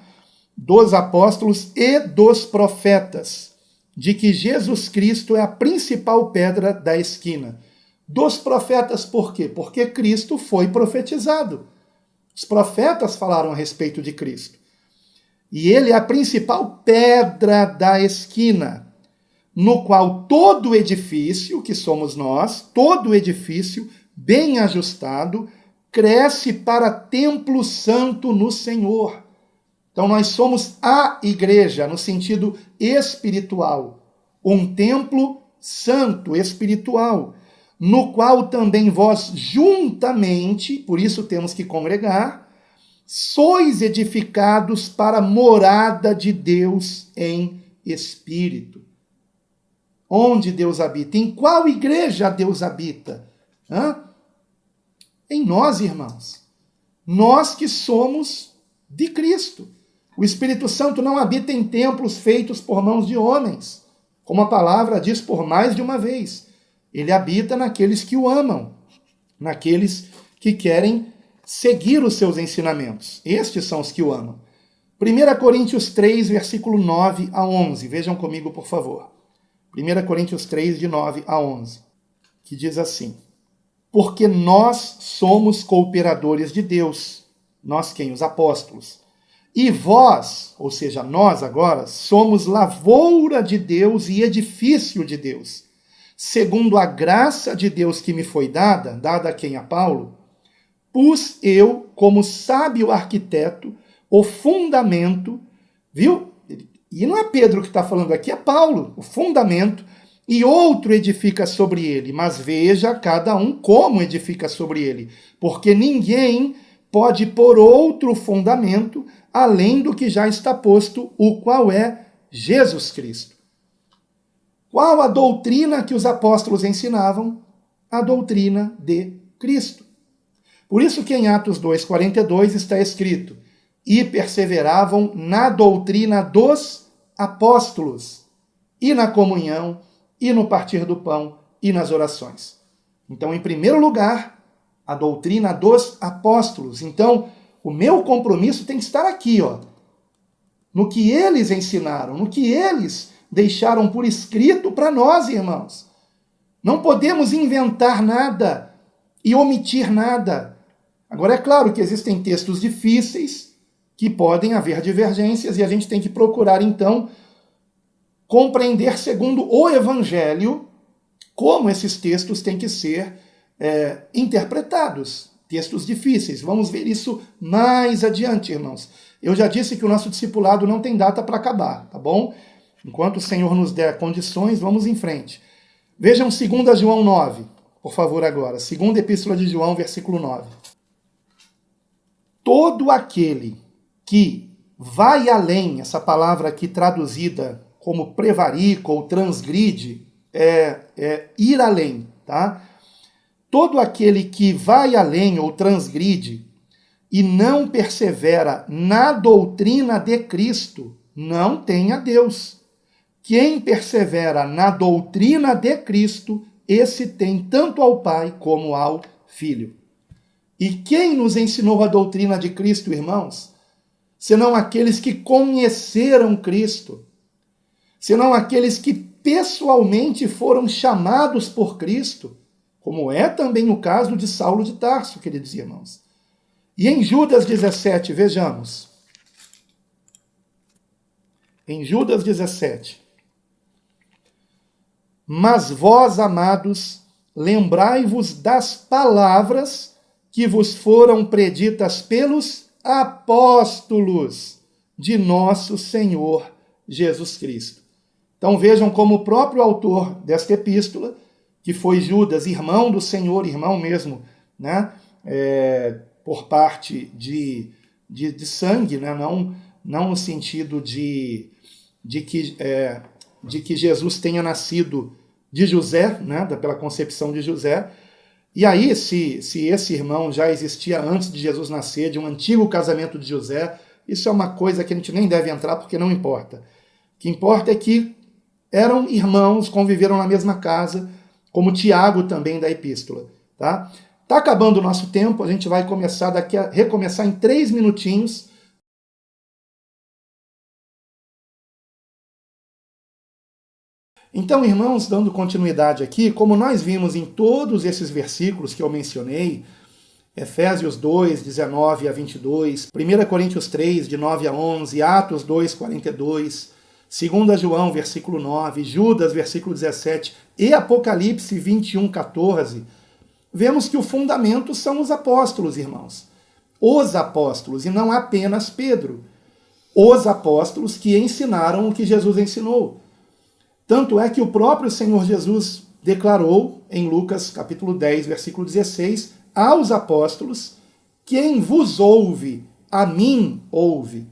Dos apóstolos e dos profetas, de que Jesus Cristo é a principal pedra da esquina. Dos profetas por quê? Porque Cristo foi profetizado. Os profetas falaram a respeito de Cristo. E ele é a principal pedra da esquina, no qual todo edifício, que somos nós, todo edifício bem ajustado, cresce para templo santo no Senhor. Então nós somos a igreja no sentido espiritual, um templo santo espiritual, no qual também vós juntamente, por isso temos que congregar, sois edificados para a morada de Deus em espírito. Onde Deus habita? Em qual igreja Deus habita? Em nós, irmãos. Nós que somos de Cristo. O Espírito Santo não habita em templos feitos por mãos de homens, como a palavra diz por mais de uma vez. Ele habita naqueles que o amam, naqueles que querem seguir os seus ensinamentos. Estes são os que o amam. 1 Coríntios 3, versículo 9 a 11. Vejam comigo, por favor. 1 Coríntios 3, de 9 a 11, que diz assim: porque nós somos cooperadores de Deus, nós quem? Os apóstolos. E vós, ou seja, nós agora, somos lavoura de Deus e edifício de Deus. Segundo a graça de Deus que me foi dada a quem? A Paulo, pus eu, como sábio arquiteto, o fundamento, viu? E não é Pedro que está falando aqui, é Paulo, o fundamento, e outro edifica sobre ele. Mas veja cada um como edifica sobre ele, porque ninguém pode pôr outro fundamento além do que já está posto, o qual é Jesus Cristo. Qual a doutrina que os apóstolos ensinavam? A doutrina de Cristo. Por isso que em Atos 2,42 está escrito: e perseveravam na doutrina dos apóstolos, e na comunhão, e no partir do pão, e nas orações. Então, em primeiro lugar, a doutrina dos apóstolos. Então, o meu compromisso tem que estar aqui, no que eles ensinaram, no que eles deixaram por escrito para nós, irmãos. Não podemos inventar nada e omitir nada. Agora, é claro que existem textos difíceis, que podem haver divergências, e a gente tem que procurar, então, compreender segundo o Evangelho como esses textos têm que ser interpretados. Textos difíceis. Vamos ver isso mais adiante, irmãos. Eu já disse que o nosso discipulado não tem data para acabar, tá bom? Enquanto o Senhor nos der condições, vamos em frente. Vejam 2 João 9, por favor, agora. Segunda Epístola de João, versículo 9. Todo aquele que vai além, essa palavra aqui traduzida como prevarica ou transgride, ir além, tá? Todo aquele que vai além ou transgride e não persevera na doutrina de Cristo, não tem a Deus. Quem persevera na doutrina de Cristo, esse tem tanto ao Pai como ao Filho. E quem nos ensinou a doutrina de Cristo, irmãos? senão aqueles que conheceram Cristo, senão aqueles que pessoalmente foram chamados por Cristo, como é também o caso de Saulo de Tarso, queridos irmãos. E em Judas 17, vejamos. Em Judas 17. Mas vós, amados, lembrai-vos das palavras que vos foram preditas pelos apóstolos de nosso Senhor Jesus Cristo. Então vejam como o próprio autor desta epístola, que foi Judas, irmão do Senhor, irmão mesmo, né? Por parte de sangue, né? Não no sentido de que Jesus tenha nascido de José, né? Pela concepção de José. E aí, se esse irmão já existia antes de Jesus nascer, de um antigo casamento de José, isso é uma coisa que a gente nem deve entrar porque não importa. O que importa é que eram irmãos, conviveram na mesma casa, como Tiago também da epístola. Tá acabando o nosso tempo, a gente vai recomeçar em 3 minutinhos. Então, irmãos, dando continuidade aqui, como nós vimos em todos esses versículos que eu mencionei, Efésios 2, 19 a 22, 1 Coríntios 3, de 9 a 11, Atos 2, 42, 2 João, versículo 9, Judas, versículo 17, e Apocalipse 21, 14, vemos que o fundamento são os apóstolos, irmãos. Os apóstolos, e não apenas Pedro. Os apóstolos que ensinaram o que Jesus ensinou. Tanto é que o próprio Senhor Jesus declarou em Lucas capítulo 10, versículo 16, aos apóstolos: quem vos ouve, a mim ouve,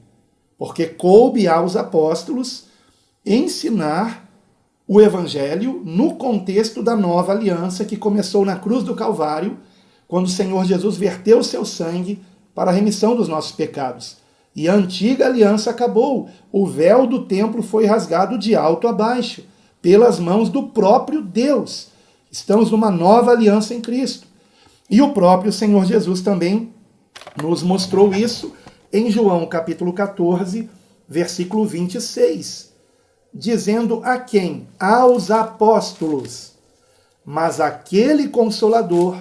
porque coube aos apóstolos ensinar o evangelho no contexto da nova aliança que começou na cruz do Calvário, quando o Senhor Jesus verteu o seu sangue para a remissão dos nossos pecados. E a antiga aliança acabou, o véu do templo foi rasgado de alto a baixo, pelas mãos do próprio Deus. Estamos numa nova aliança em Cristo. E o próprio Senhor Jesus também nos mostrou isso em João capítulo 14, versículo 26, dizendo a quem? Aos apóstolos. Mas aquele Consolador,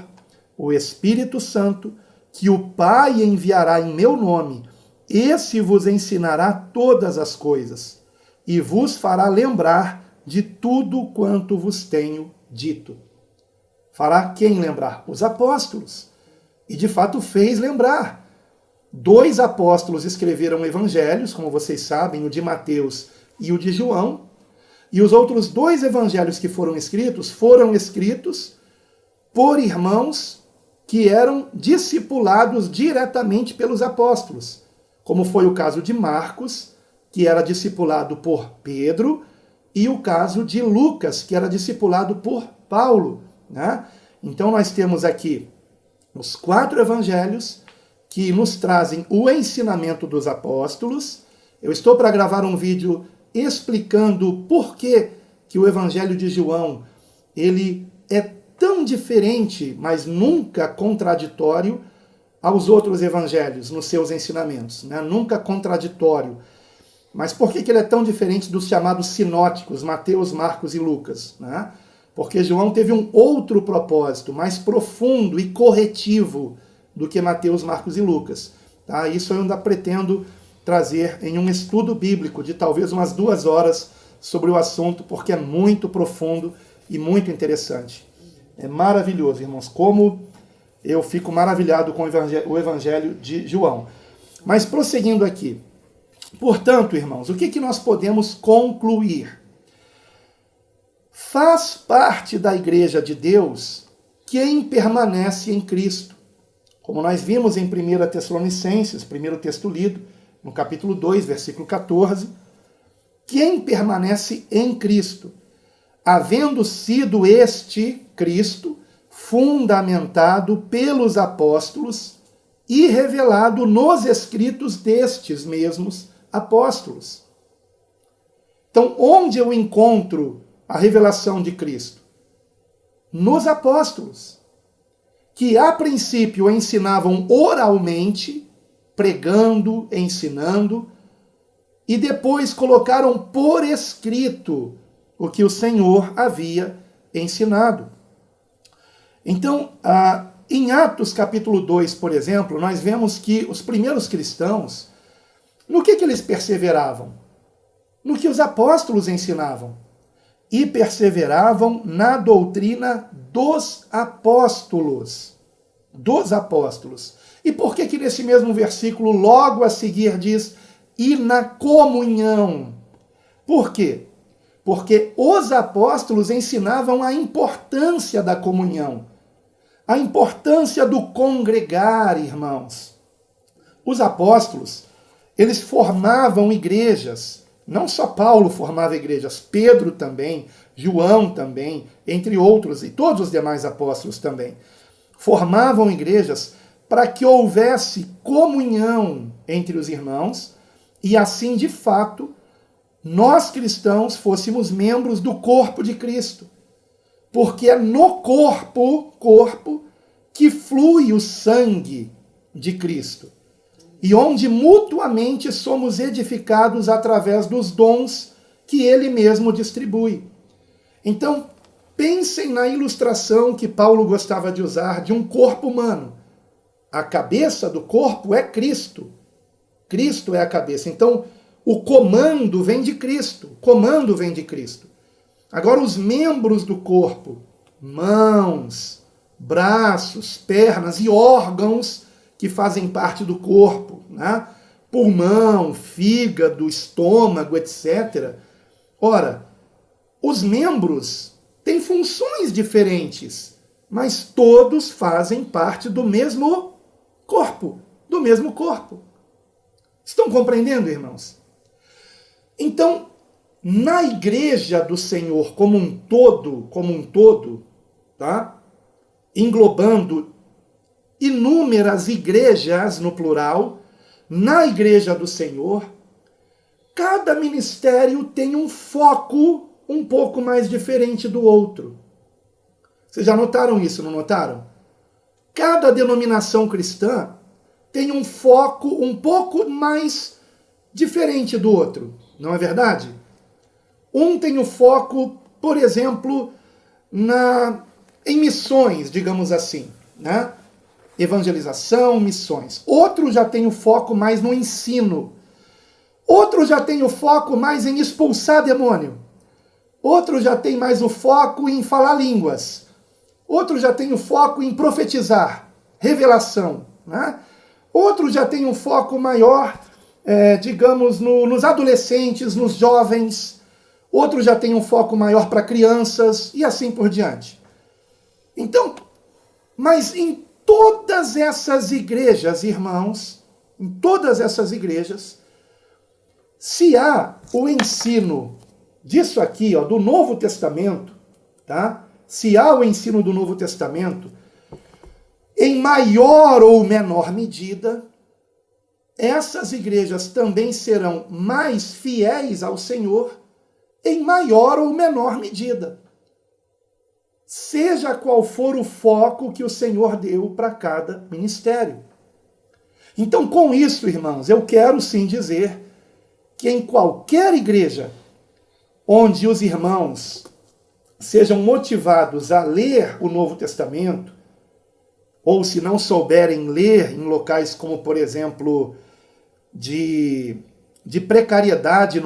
o Espírito Santo, que o Pai enviará em meu nome, esse vos ensinará todas as coisas e vos fará lembrar de tudo quanto vos tenho dito. Fará quem lembrar? Os apóstolos. E de fato fez lembrar. 2 apóstolos escreveram evangelhos, como vocês sabem, o de Mateus e o de João. E os outros 2 evangelhos que foram escritos por irmãos que eram discipulados diretamente pelos apóstolos, como foi o caso de Marcos, que era discipulado por Pedro, e o caso de Lucas, que era discipulado por Paulo. Né? Então nós temos aqui os 4 evangelhos que nos trazem o ensinamento dos apóstolos. Eu estou para gravar um vídeo explicando por que o evangelho de João ele é tão diferente, mas nunca contraditório aos outros evangelhos nos seus ensinamentos. Né? Nunca contraditório. Mas por que ele é tão diferente dos chamados sinóticos, Mateus, Marcos e Lucas? Né? Porque João teve um outro propósito, mais profundo e corretivo do que Mateus, Marcos e Lucas. Tá? Isso eu ainda pretendo trazer em um estudo bíblico de talvez umas 2 horas sobre o assunto, porque é muito profundo e muito interessante. É maravilhoso, irmãos, como eu fico maravilhado com o evangelho de João. Mas prosseguindo aqui. Portanto, irmãos, o que nós podemos concluir? Faz parte da igreja de Deus quem permanece em Cristo. Como nós vimos em 1 Tessalonicenses, primeiro texto lido, no capítulo 2, versículo 14, quem permanece em Cristo, havendo sido este Cristo fundamentado pelos apóstolos e revelado nos escritos destes mesmos apóstolos. Então, onde eu encontro a revelação de Cristo? Nos apóstolos, que a princípio ensinavam oralmente, pregando, ensinando, e depois colocaram por escrito o que o Senhor havia ensinado. Então, em Atos capítulo 2, por exemplo, nós vemos que os primeiros cristãos, no que eles perseveravam? No que os apóstolos ensinavam. E perseveravam na doutrina dos apóstolos. Dos apóstolos. E por que nesse mesmo versículo, logo a seguir, diz, e na comunhão? Por quê? Porque os apóstolos ensinavam a importância da comunhão. A importância do congregar, irmãos. Os apóstolos, eles formavam igrejas. Não só Paulo formava igrejas, Pedro também, João também, entre outros, e todos os demais apóstolos também. Formavam igrejas para que houvesse comunhão entre os irmãos e assim, de fato, nós cristãos fôssemos membros do corpo de Cristo. Porque é no corpo, que flui o sangue de Cristo. E onde mutuamente somos edificados através dos dons que ele mesmo distribui. Então, pensem na ilustração que Paulo gostava de usar de um corpo humano. A cabeça do corpo é Cristo. Cristo é a cabeça. Então, o comando vem de Cristo. O comando vem de Cristo. Agora, os membros do corpo, mãos, braços, pernas e órgãos que fazem parte do corpo, né? Pulmão, fígado, estômago, etc. Ora, os membros têm funções diferentes, mas todos fazem parte do mesmo corpo, do mesmo corpo. Estão compreendendo, irmãos? Então, na igreja do Senhor como um todo, tá? Englobando inúmeras igrejas no plural, na igreja do Senhor, cada ministério tem um foco um pouco mais diferente do outro. Vocês já notaram isso, não notaram? Cada denominação cristã tem um foco um pouco mais diferente do outro, não é verdade? Um tem o foco, por exemplo, em missões, digamos assim, né? Evangelização, missões. Outro já tem o foco mais no ensino. Outro já tem o foco mais em expulsar demônio. Outro já tem mais o foco em falar línguas. Outro já tem o foco em profetizar, revelação, né? Outro já tem um foco maior, digamos, nos adolescentes, nos jovens. Outro já tem um foco maior para crianças e assim por diante. Então, mas em todas essas igrejas, irmãos, em todas essas igrejas, se há o ensino disso aqui, ó, do Novo Testamento, tá? Se há o ensino do Novo Testamento, em maior ou menor medida, essas igrejas também serão mais fiéis ao Senhor, em maior ou menor medida. Seja qual for o foco que o Senhor deu para cada ministério. Então, com isso, irmãos, eu quero sim dizer que em qualquer igreja onde os irmãos sejam motivados a ler o Novo Testamento, ou se não souberem ler em locais como, por exemplo, de precariedade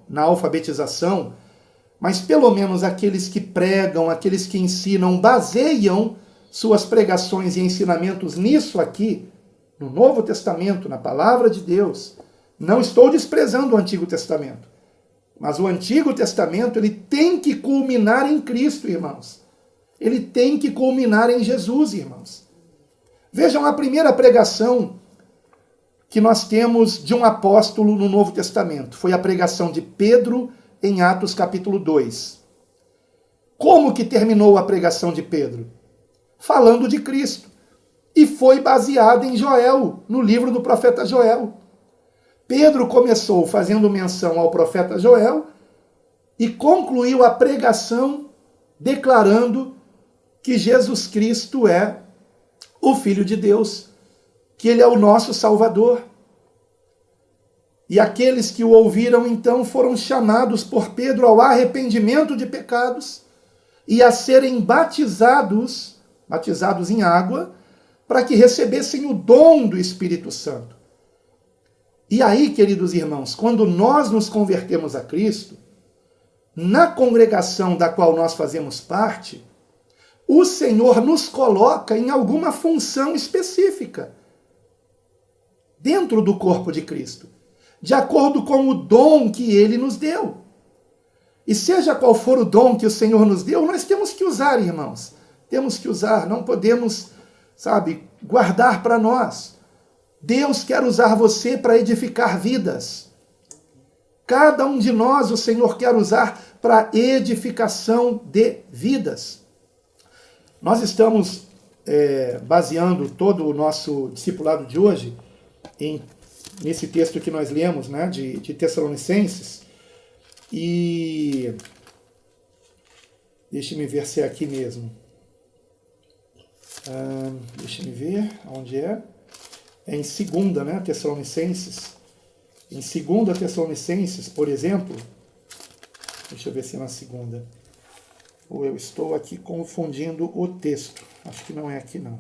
na alfabetização, mas pelo menos aqueles que pregam, aqueles que ensinam, baseiam suas pregações e ensinamentos nisso aqui, no Novo Testamento, na Palavra de Deus. Não estou desprezando o Antigo Testamento, mas o Antigo Testamento ele tem que culminar em Cristo, irmãos. Ele tem que culminar em Jesus, irmãos. Vejam a primeira pregação que nós temos de um apóstolo no Novo Testamento. Foi a pregação de Pedro em Atos capítulo 2. Como que terminou a pregação de Pedro? Falando de Cristo. E foi baseada em Joel, no livro do profeta Joel. Pedro começou fazendo menção ao profeta Joel e concluiu a pregação declarando que Jesus Cristo é o Filho de Deus, que ele é o nosso Salvador. E aqueles que o ouviram, então, foram chamados por Pedro ao arrependimento de pecados e a serem batizados em água, para que recebessem o dom do Espírito Santo. E aí, queridos irmãos, quando nós nos convertemos a Cristo, na congregação da qual nós fazemos parte, o Senhor nos coloca em alguma função específica dentro do corpo de Cristo, de acordo com o dom que Ele nos deu. E seja qual for o dom que o Senhor nos deu, nós temos que usar, irmãos. Temos que usar, não podemos, guardar para nós. Deus quer usar você para edificar vidas. Cada um de nós o Senhor quer usar para edificação de vidas. Nós estamos baseando todo o nosso discipulado de hoje nesse texto que nós lemos, né, de Tessalonicenses. E deixe-me ver se é aqui mesmo. Deixe-me ver onde é. É em 2, né, Tessalonicenses. Em 2 Tessalonicenses, por exemplo, deixa eu ver se é na 2. Ou eu estou aqui confundindo o texto. Acho que não é aqui, não.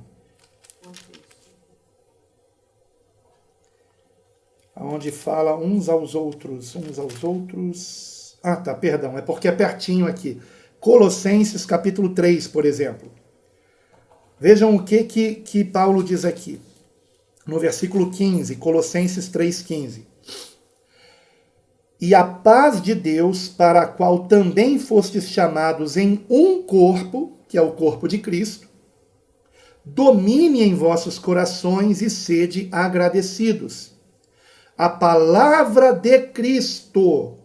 Onde fala uns aos outros. Ah, tá, perdão, é porque é pertinho aqui. Colossenses capítulo 3, por exemplo. Vejam o que Paulo diz aqui. No versículo 15, Colossenses 3,15. E a paz de Deus, para a qual também fostes chamados em um corpo, que é o corpo de Cristo, domine em vossos corações e sede agradecidos. A palavra de Cristo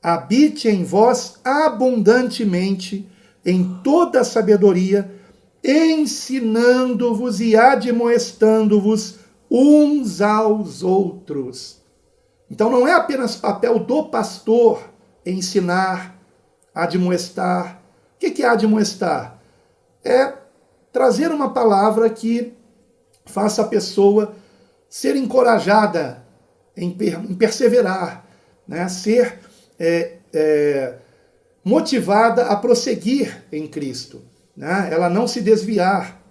habite em vós abundantemente, em toda sabedoria, ensinando-vos e admoestando-vos uns aos outros. Então não é apenas papel do pastor ensinar, admoestar. O que é admoestar? É trazer uma palavra que faça a pessoa ser encorajada em perseverar, né? Ser motivada a prosseguir em Cristo, né? Ela não se desviar.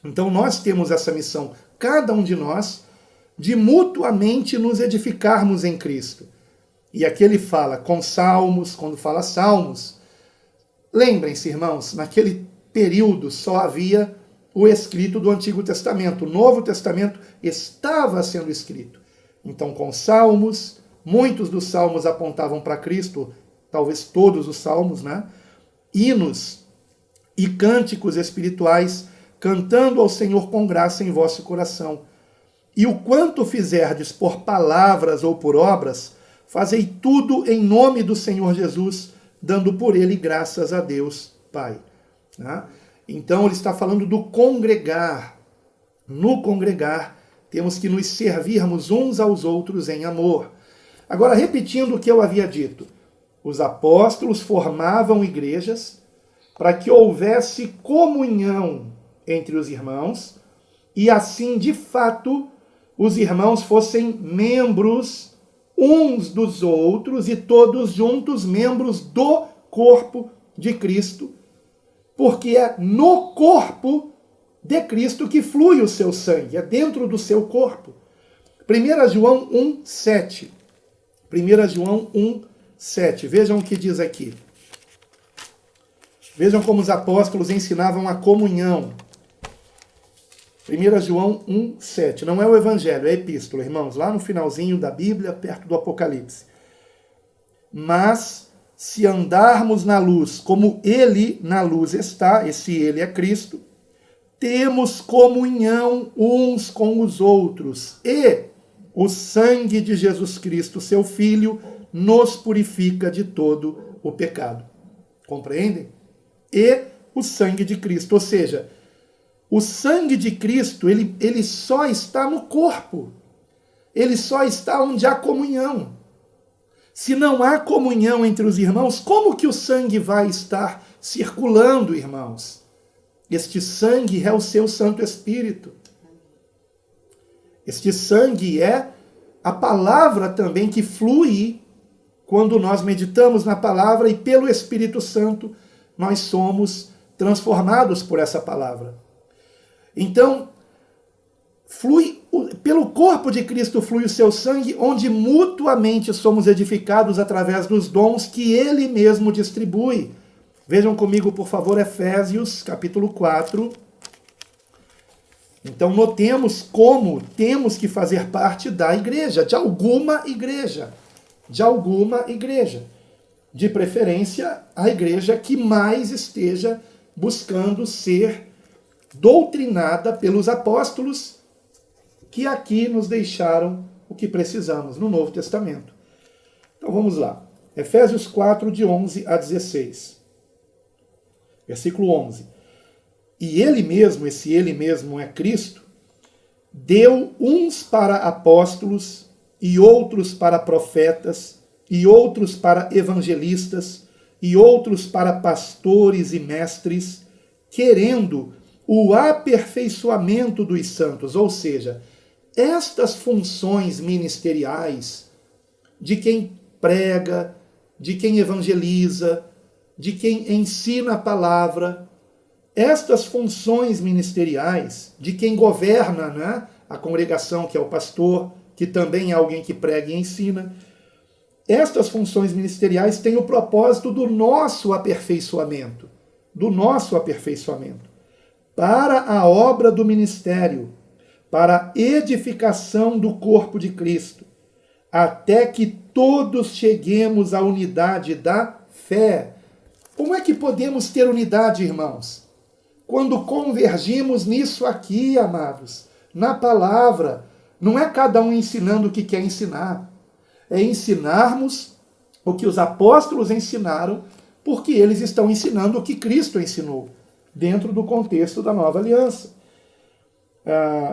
Então nós temos essa missão, cada um de nós, de mutuamente nos edificarmos em Cristo. E aqui ele fala com salmos, quando fala salmos. Lembrem-se, irmãos, naquele período só havia o escrito do Antigo Testamento. O Novo Testamento estava sendo escrito. Então, com salmos, muitos dos salmos apontavam para Cristo, talvez todos os salmos, né? Hinos e cânticos espirituais, cantando ao Senhor com graça em vosso coração. E o quanto fizerdes por palavras ou por obras, fazei tudo em nome do Senhor Jesus, dando por ele graças a Deus, Pai. Né? Então ele está falando do congregar. No congregar, temos que nos servirmos uns aos outros em amor. Agora, repetindo o que eu havia dito, os apóstolos formavam igrejas para que houvesse comunhão entre os irmãos e assim, de fato, os irmãos fossem membros uns dos outros e todos juntos membros do corpo de Cristo, porque é no corpo de Cristo que flui o seu sangue, é dentro do seu corpo. 1 João 1,7. 1 João 1,7. Vejam o que diz aqui. Vejam como os apóstolos ensinavam a comunhão. 1 João 1,7. Não é o Evangelho, é a Epístola, irmãos. Lá no finalzinho da Bíblia, perto do Apocalipse. Mas, se andarmos na luz, como Ele na luz está, esse Ele é Cristo, temos comunhão uns com os outros. E o sangue de Jesus Cristo, seu Filho, nos purifica de todo o pecado. Compreendem? E o sangue de Cristo, ou seja, o sangue de Cristo, ele só está no corpo. Ele só está onde há comunhão. Se não há comunhão entre os irmãos, como que o sangue vai estar circulando, irmãos? Este sangue é o seu Santo Espírito. Este sangue é a palavra também que flui quando nós meditamos na palavra e pelo Espírito Santo nós somos transformados por essa palavra. Então, pelo corpo de Cristo flui o seu sangue, onde mutuamente somos edificados através dos dons que ele mesmo distribui. Vejam comigo, por favor, Efésios, capítulo 4. Então, notemos como temos que fazer parte da igreja, de alguma igreja. De alguma igreja. De preferência, a igreja que mais esteja buscando ser doutrinada pelos apóstolos que aqui nos deixaram o que precisamos no Novo Testamento. Então vamos lá. Efésios 4, de 11 a 16. Versículo 11. E ele mesmo, esse ele mesmo é Cristo, deu uns para apóstolos, e outros para profetas, e outros para evangelistas, e outros para pastores e mestres, querendo o aperfeiçoamento dos santos, ou seja, estas funções ministeriais de quem prega, de quem evangeliza, de quem ensina a palavra, estas funções ministeriais de quem governa, né, a congregação, que é o pastor, que também é alguém que prega e ensina, estas funções ministeriais têm o propósito do nosso aperfeiçoamento, para a obra do ministério, para a edificação do corpo de Cristo, até que todos cheguemos à unidade da fé. Como é que podemos ter unidade, irmãos? Quando convergimos nisso aqui, amados, na palavra. Não é cada um ensinando o que quer ensinar. É ensinarmos o que os apóstolos ensinaram, porque eles estão ensinando o que Cristo ensinou, dentro do contexto da nova aliança.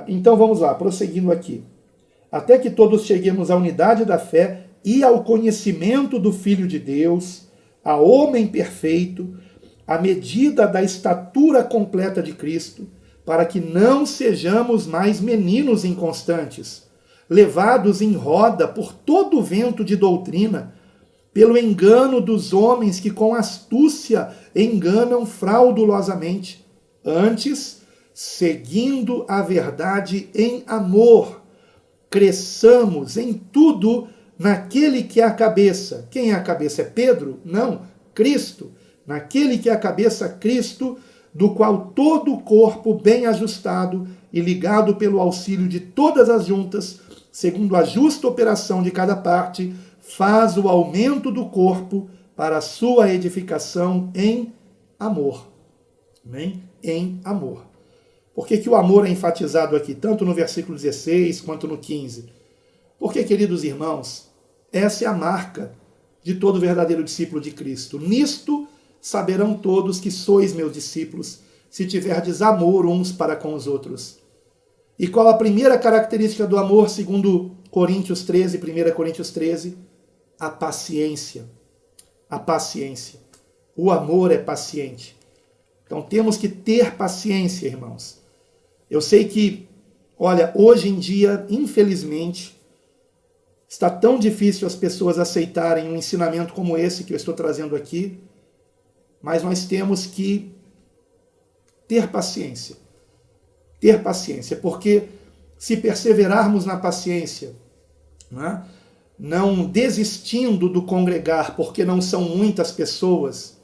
Então vamos lá, prosseguindo aqui. Até que todos cheguemos à unidade da fé e ao conhecimento do Filho de Deus, a homem perfeito, à medida da estatura completa de Cristo, para que não sejamos mais meninos inconstantes, levados em roda por todo o vento de doutrina, pelo engano dos homens que com astúcia enganam fraudulosamente. Antes, seguindo a verdade em amor, cresçamos em tudo naquele que é a cabeça. Quem é a cabeça? É Pedro? Não, Cristo. Naquele que é a cabeça, Cristo, do qual todo o corpo bem ajustado e ligado pelo auxílio de todas as juntas, segundo a justa operação de cada parte, faz o aumento do corpo para a sua edificação em amor. Amém? Em amor. Por que o amor é enfatizado aqui, tanto no versículo 16 quanto no 15? Porque, queridos irmãos, essa é a marca de todo verdadeiro discípulo de Cristo. Nisto saberão todos que sois meus discípulos, se tiverdes amor uns para com os outros. E qual a primeira característica do amor, segundo Coríntios 13, 1 Coríntios 13? A paciência. A paciência. O amor é paciente. Então temos que ter paciência, irmãos. Eu sei que, olha, hoje em dia, infelizmente, está tão difícil as pessoas aceitarem um ensinamento como esse que eu estou trazendo aqui, mas nós temos que ter paciência. Ter paciência, porque se perseverarmos na paciência, né, não desistindo do congregar, porque não são muitas pessoas,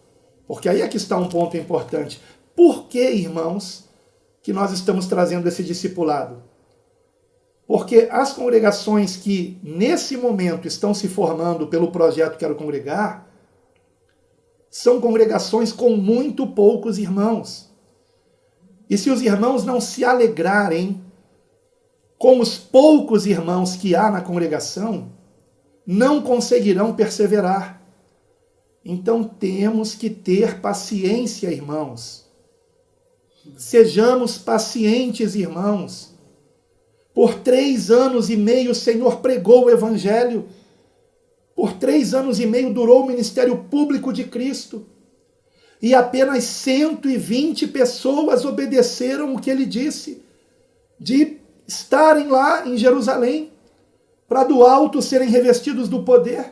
porque aí é que está um ponto importante. Por que, irmãos, que nós estamos trazendo esse discipulado? Porque as congregações que nesse momento estão se formando pelo projeto Quero Congregar, são congregações com muito poucos irmãos. E se os irmãos não se alegrarem com os poucos irmãos que há na congregação, não conseguirão perseverar. Então temos que ter paciência, irmãos. Sejamos pacientes, irmãos. Por 3 anos e meio o Senhor pregou o Evangelho. Por 3 anos e meio durou o ministério público de Cristo. E apenas 120 pessoas obedeceram o que ele disse, de estarem lá em Jerusalém, para do alto serem revestidos do poder.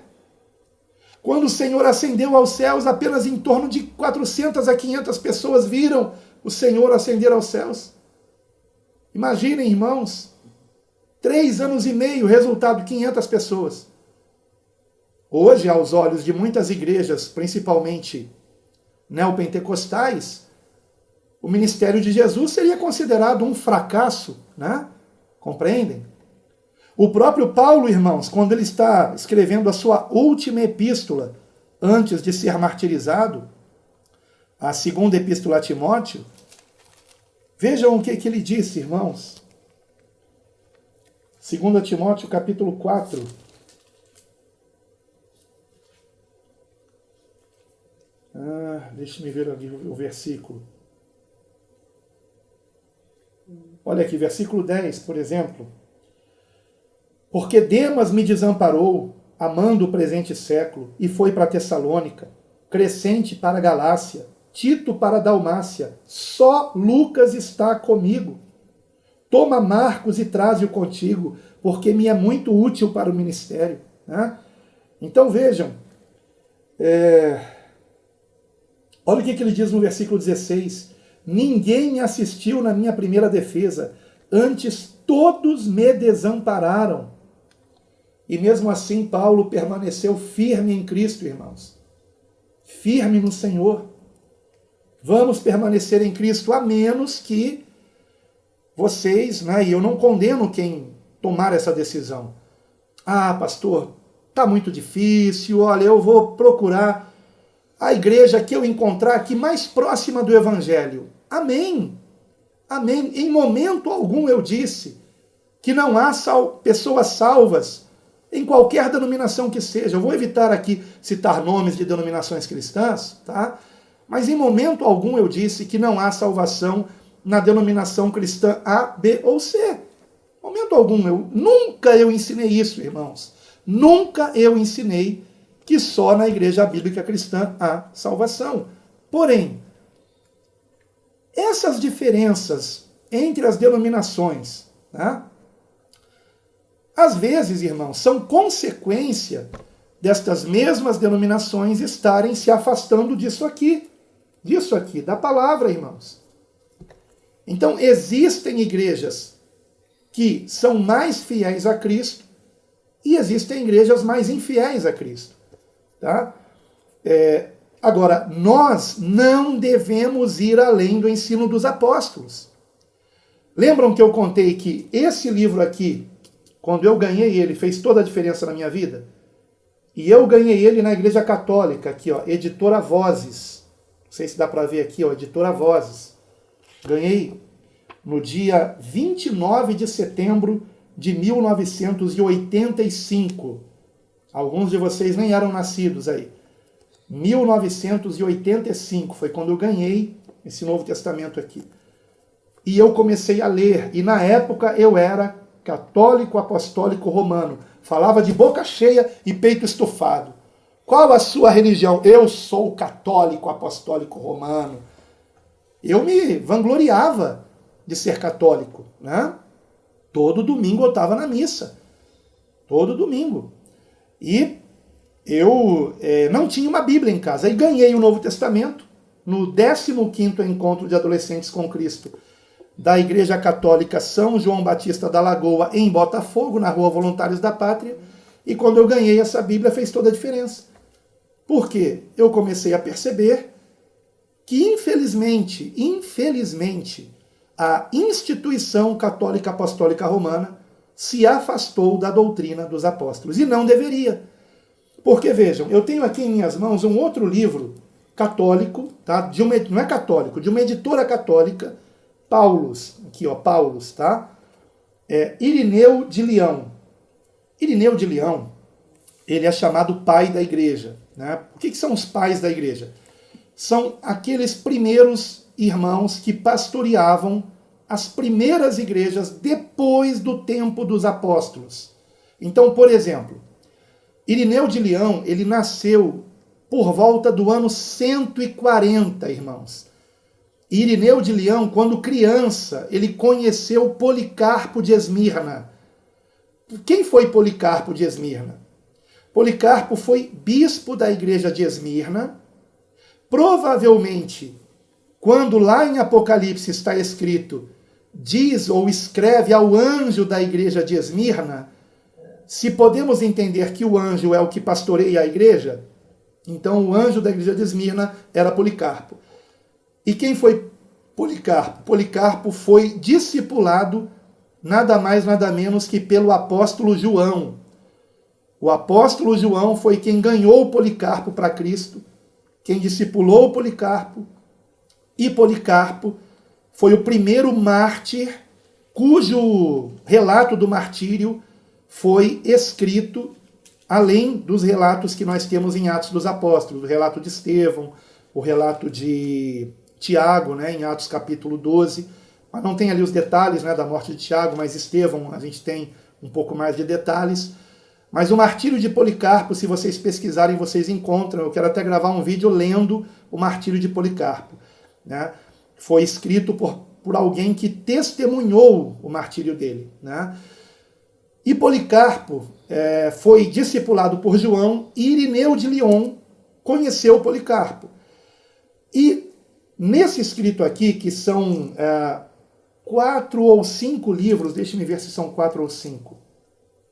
Quando o Senhor ascendeu aos céus, apenas em torno de 400 a 500 pessoas viram o Senhor ascender aos céus. Imaginem, irmãos, 3 anos e meio, resultado 500 pessoas. Hoje, aos olhos de muitas igrejas, principalmente neopentecostais, o ministério de Jesus seria considerado um fracasso, né? Compreendem? O próprio Paulo, irmãos, quando ele está escrevendo a sua última epístola, antes de ser martirizado, a segunda epístola a Timóteo, vejam o que ele disse, irmãos. 2 Timóteo, capítulo 4. Deixa-me ver ali o versículo. Olha aqui, versículo 10, por exemplo. Porque Demas me desamparou, amando o presente século, e foi para Tessalônica, Crescente para a Galácia, Tito para a Dalmácia, só Lucas está comigo. Toma Marcos e traze-o contigo, porque me é muito útil para o ministério. Né? Então vejam, olha o que ele diz no versículo 16. Ninguém me assistiu na minha primeira defesa, antes todos me desampararam. E mesmo assim Paulo permaneceu firme em Cristo, irmãos. Firme no Senhor. Vamos permanecer em Cristo, a menos que vocês, né, e eu não condeno quem tomar essa decisão. Ah, pastor, está muito difícil, olha, eu vou procurar a igreja que eu encontrar aqui mais próxima do Evangelho. Amém. Amém. Em momento algum eu disse que não há pessoas salvas em qualquer denominação que seja. Eu vou evitar aqui citar nomes de denominações cristãs, tá? Mas em momento algum eu disse que não há salvação na denominação cristã A, B ou C. Em momento algum, nunca eu ensinei isso, irmãos. Nunca eu ensinei que só na igreja bíblica cristã há salvação. Porém, essas diferenças entre as denominações, né, às vezes, irmãos, são consequência destas mesmas denominações estarem se afastando disso aqui, da palavra, irmãos. Então, existem igrejas que são mais fiéis a Cristo e existem igrejas mais infiéis a Cristo. Tá? Agora, nós não devemos ir além do ensino dos apóstolos. Lembram que eu contei que esse livro aqui, quando eu ganhei ele, fez toda a diferença na minha vida? E eu ganhei ele na Igreja Católica, aqui, ó, Editora Vozes. Não sei se dá para ver aqui, ó, Editora Vozes. Ganhei no dia 29 de setembro de 1985. Alguns de vocês nem eram nascidos aí. 1985 foi quando eu ganhei esse Novo Testamento aqui. E eu comecei a ler. E na época eu era católico apostólico romano. Falava de boca cheia e peito estufado. Qual a sua religião? Eu sou católico apostólico romano. Eu me vangloriava de ser católico, né? Todo domingo eu estava na missa. Todo domingo. E eu não tinha uma Bíblia em casa. Aí ganhei o Novo Testamento no 15º Encontro de Adolescentes com Cristo da Igreja Católica São João Batista da Lagoa, em Botafogo, na Rua Voluntários da Pátria. E quando eu ganhei essa Bíblia, fez toda a diferença. Por quê? Eu comecei a perceber que, infelizmente, a instituição católica apostólica romana se afastou da doutrina dos apóstolos. E não deveria. Porque, vejam, eu tenho aqui em minhas mãos um outro livro católico, tá? Não é católico, de uma editora católica, Paulus, aqui ó, Paulus, tá? Irineu de Leão. Irineu de Leão, ele é chamado pai da igreja, né? O que são os pais da igreja? São aqueles primeiros irmãos que pastoreavam as primeiras igrejas depois do tempo dos apóstolos. Então, por exemplo, Irineu de Leão, ele nasceu por volta do ano 140, irmãos. Irineu de Leão, quando criança, ele conheceu Policarpo de Esmirna. Quem foi Policarpo de Esmirna? Policarpo foi bispo da igreja de Esmirna. Provavelmente, quando lá em Apocalipse está escrito, diz ou escreve ao anjo da igreja de Esmirna, se podemos entender que o anjo é o que pastoreia a igreja, então o anjo da igreja de Esmirna era Policarpo. E quem foi Policarpo? Policarpo foi discipulado nada mais, nada menos que pelo apóstolo João. O apóstolo João foi quem ganhou Policarpo para Cristo, quem discipulou Policarpo, e Policarpo foi o primeiro mártir cujo relato do martírio foi escrito, além dos relatos que nós temos em Atos dos Apóstolos, o relato de Estevão, o relato de Tiago, né, em Atos capítulo 12, mas não tem ali os detalhes, né, da morte de Tiago, mas Estevão a gente tem um pouco mais de detalhes. Mas o martírio de Policarpo, se vocês pesquisarem, vocês encontram. Eu quero até gravar um vídeo lendo o martírio de Policarpo, né? Foi escrito por alguém que testemunhou o martírio dele, né? E Policarpo foi discipulado por João, e Irineu de Lyon conheceu Policarpo. E nesse escrito aqui, que são 4 ou 5 livros, deixe-me ver se são 4 ou 5.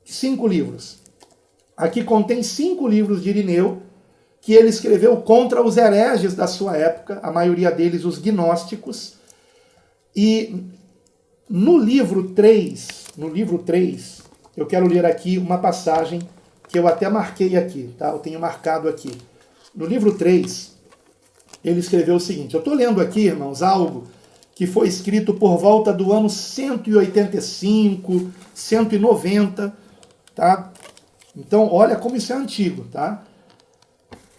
5 livros. Aqui contém 5 livros de Irineu, que ele escreveu contra os hereges da sua época, a maioria deles os gnósticos. E no livro 3, eu quero ler aqui uma passagem que eu até marquei aqui, tá? Eu tenho marcado aqui. No livro 3, ele escreveu o seguinte, eu estou lendo aqui, irmãos, algo que foi escrito por volta do ano 185, 190, tá? Então, olha como isso é antigo, tá?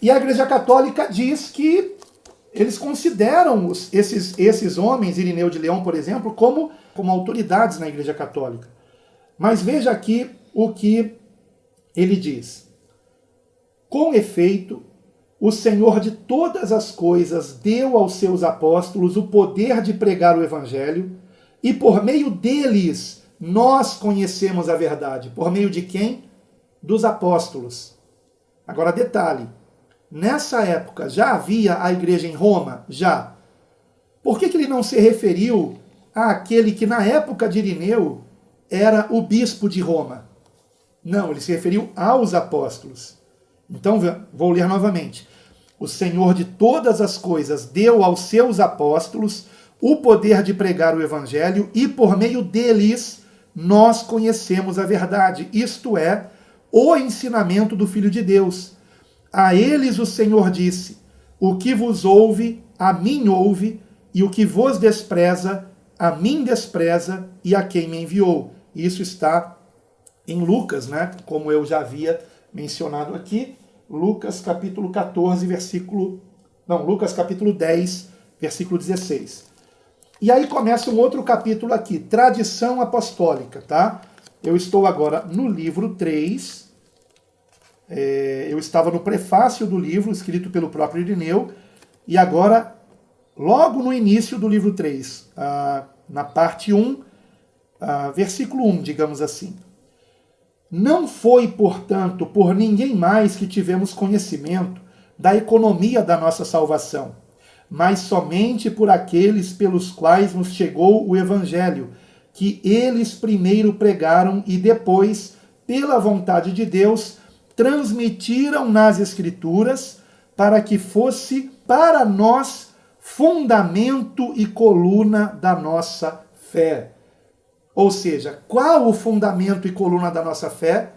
E a Igreja Católica diz que eles consideram esses homens, Irineu de Leão, por exemplo, como autoridades na Igreja Católica. Mas veja aqui o que ele diz. Com efeito, o Senhor de todas as coisas deu aos seus apóstolos o poder de pregar o Evangelho, e por meio deles nós conhecemos a verdade. Por meio de quem? Dos apóstolos. Agora, detalhe. Nessa época, já havia a igreja em Roma? Já. Por que ele não se referiu àquele que, na época de Irineu, era o bispo de Roma? Não, ele se referiu aos apóstolos. Então, vou ler novamente. O Senhor de todas as coisas deu aos seus apóstolos o poder de pregar o Evangelho, e por meio deles nós conhecemos a verdade, isto é, o ensinamento do Filho de Deus. A eles o Senhor disse, o que vos ouve, a mim ouve, e o que vos despreza, a mim despreza, e a quem me enviou. Isso está em Lucas, né? Como eu já havia mencionado aqui, Lucas capítulo 14, Lucas capítulo 10, versículo 16. E aí começa um outro capítulo aqui, tradição apostólica, tá? Eu estou agora no livro 3, eu estava no prefácio do livro, escrito pelo próprio Irineu, e agora, logo no início do livro 3, na parte 1, versículo 1, digamos assim. Não foi, portanto, por ninguém mais que tivemos conhecimento da economia da nossa salvação, mas somente por aqueles pelos quais nos chegou o Evangelho, que eles primeiro pregaram e depois, pela vontade de Deus, transmitiram nas Escrituras, para que fosse para nós fundamento e coluna da nossa fé. Ou seja, qual o fundamento e coluna da nossa fé?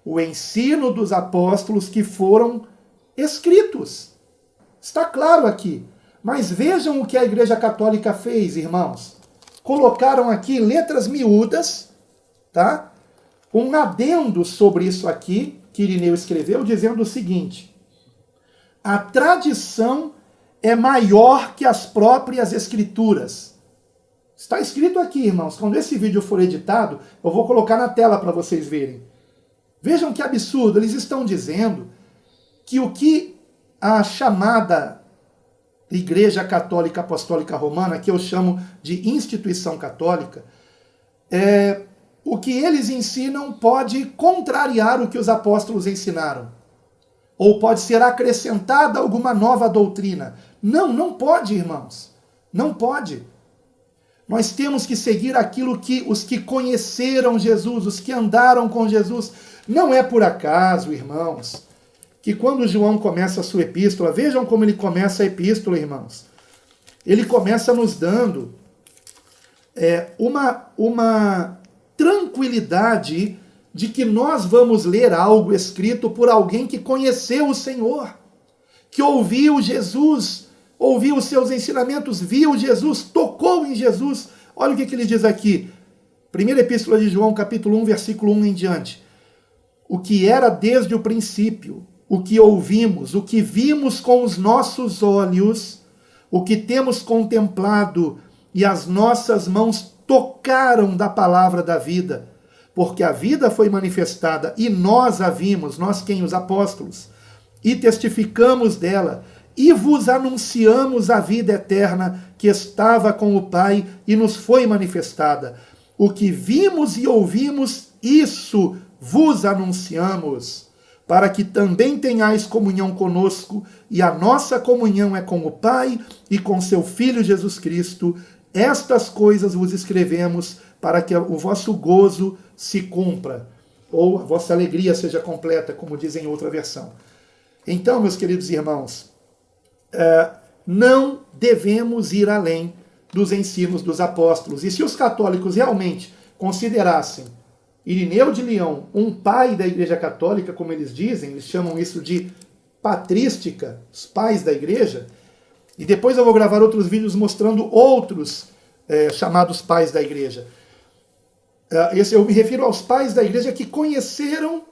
O ensino dos apóstolos que foram escritos. Está claro aqui. Mas vejam o que a Igreja Católica fez, irmãos. Colocaram aqui letras miúdas, tá? Um adendo sobre isso aqui, que Irineu escreveu, dizendo o seguinte: a tradição é maior que as próprias Escrituras. Está escrito aqui, irmãos. Quando esse vídeo for editado, eu vou colocar na tela para vocês verem. Vejam que absurdo. Eles estão dizendo que o que a chamada Igreja Católica Apostólica Romana, que eu chamo de instituição católica, o que eles ensinam pode contrariar o que os apóstolos ensinaram. Ou pode ser acrescentada alguma nova doutrina. Não, não pode, irmãos. Não pode. Nós temos que seguir aquilo que os que conheceram Jesus, os que andaram com Jesus. Não é por acaso, irmãos, que quando João começa a sua epístola, vejam como ele começa a epístola, irmãos. Ele começa nos dando uma tranquilidade de que nós vamos ler algo escrito por alguém que conheceu o Senhor, que ouviu Jesus, ouviu os seus ensinamentos, viu Jesus, tocou em Jesus. Olha o que ele diz aqui. Primeira epístola de João, capítulo 1, versículo 1 em diante. O que era desde o princípio, o que ouvimos, o que vimos com os nossos olhos, o que temos contemplado e as nossas mãos tocaram da palavra da vida, porque a vida foi manifestada e nós a vimos, nós quem? Os apóstolos, e testificamos dela, e vos anunciamos a vida eterna que estava com o Pai e nos foi manifestada. O que vimos e ouvimos, isso vos anunciamos, para que também tenhais comunhão conosco, e a nossa comunhão é com o Pai e com seu Filho Jesus Cristo. Estas coisas vos escrevemos para que o vosso gozo se cumpra, ou a vossa alegria seja completa, como diz em outra versão. Então, meus queridos irmãos, não devemos ir além dos ensinos dos apóstolos. E se os católicos realmente considerassem Irineu de Leão um pai da Igreja Católica, como eles dizem, eles chamam isso de patrística, os pais da Igreja, e depois eu vou gravar outros vídeos mostrando outros chamados pais da Igreja. Eu me refiro aos pais da Igreja que conheceram,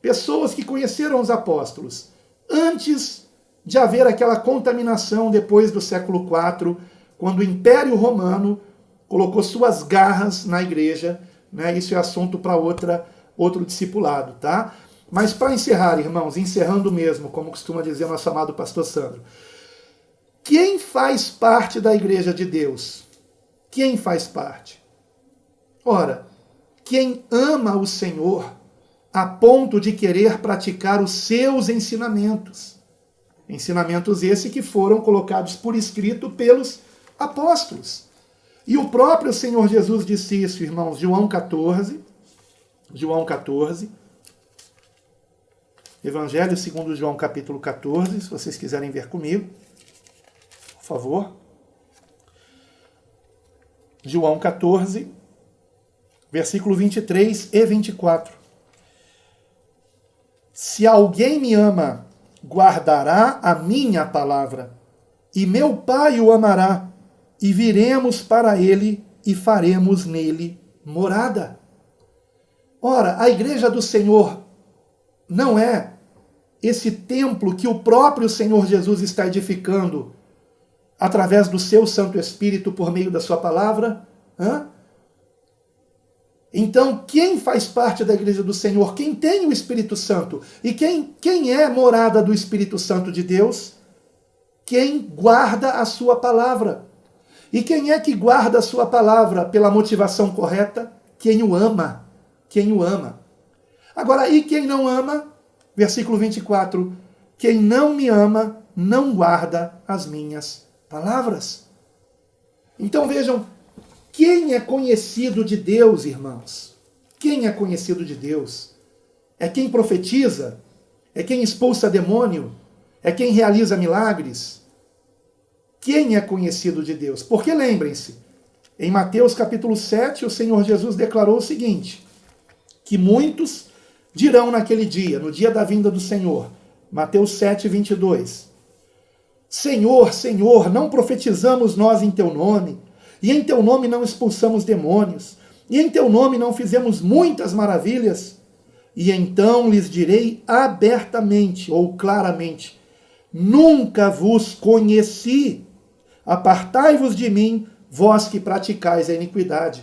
pessoas que conheceram os apóstolos, antes de haver aquela contaminação depois do século IV, quando o Império Romano colocou suas garras na Igreja, né? Isso é assunto para outro discipulado, tá? Mas para encerrar, irmãos, encerrando mesmo, como costuma dizer o nosso amado pastor Sandro, quem faz parte da Igreja de Deus? Quem faz parte? Ora, quem ama o Senhor a ponto de querer praticar os seus ensinamentos. Ensinamentos esses que foram colocados por escrito pelos apóstolos. E o próprio Senhor Jesus disse isso, irmãos, João 14, Evangelho segundo João capítulo 14, se vocês quiserem ver comigo, por favor. João 14, versículo 23 e 24. Se alguém me ama, guardará a minha palavra, e meu Pai o amará, e viremos para ele e faremos nele morada. Ora, a igreja do Senhor não é esse templo que o próprio Senhor Jesus está edificando através do seu Santo Espírito por meio da sua palavra? Então, quem faz parte da igreja do Senhor? Quem tem o Espírito Santo? E quem é morada do Espírito Santo de Deus? Quem guarda a sua palavra. E quem é que guarda a sua palavra pela motivação correta? Quem o ama. Quem o ama. Agora, e quem não ama? Versículo 24. Quem não me ama, não guarda as minhas palavras. Então vejam, quem é conhecido de Deus, irmãos? Quem é conhecido de Deus? É quem profetiza? É quem expulsa demônio? É quem realiza milagres? Quem é conhecido de Deus? Porque lembrem-se, em Mateus capítulo 7, o Senhor Jesus declarou o seguinte, que muitos dirão naquele dia, no dia da vinda do Senhor, Mateus 7, 22, Senhor, Senhor, não profetizamos nós em teu nome, e em teu nome não expulsamos demônios, e em teu nome não fizemos muitas maravilhas? E então lhes direi abertamente ou claramente, nunca vos conheci, apartai-vos de mim, vós que praticais a iniquidade.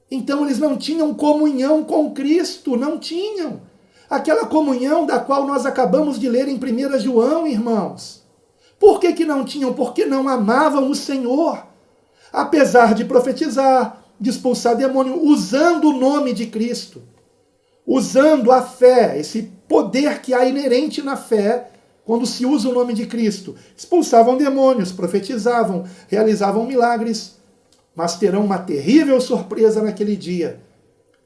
Então eles não tinham comunhão com Cristo, não tinham. Aquela comunhão da qual nós acabamos de ler em 1 João, irmãos. Por que não tinham? Porque não amavam o Senhor. Apesar de profetizar, de expulsar demônio, usando o nome de Cristo, usando a fé, esse poder que há inerente na fé, quando se usa o nome de Cristo. Expulsavam demônios, profetizavam, realizavam milagres, mas terão uma terrível surpresa naquele dia,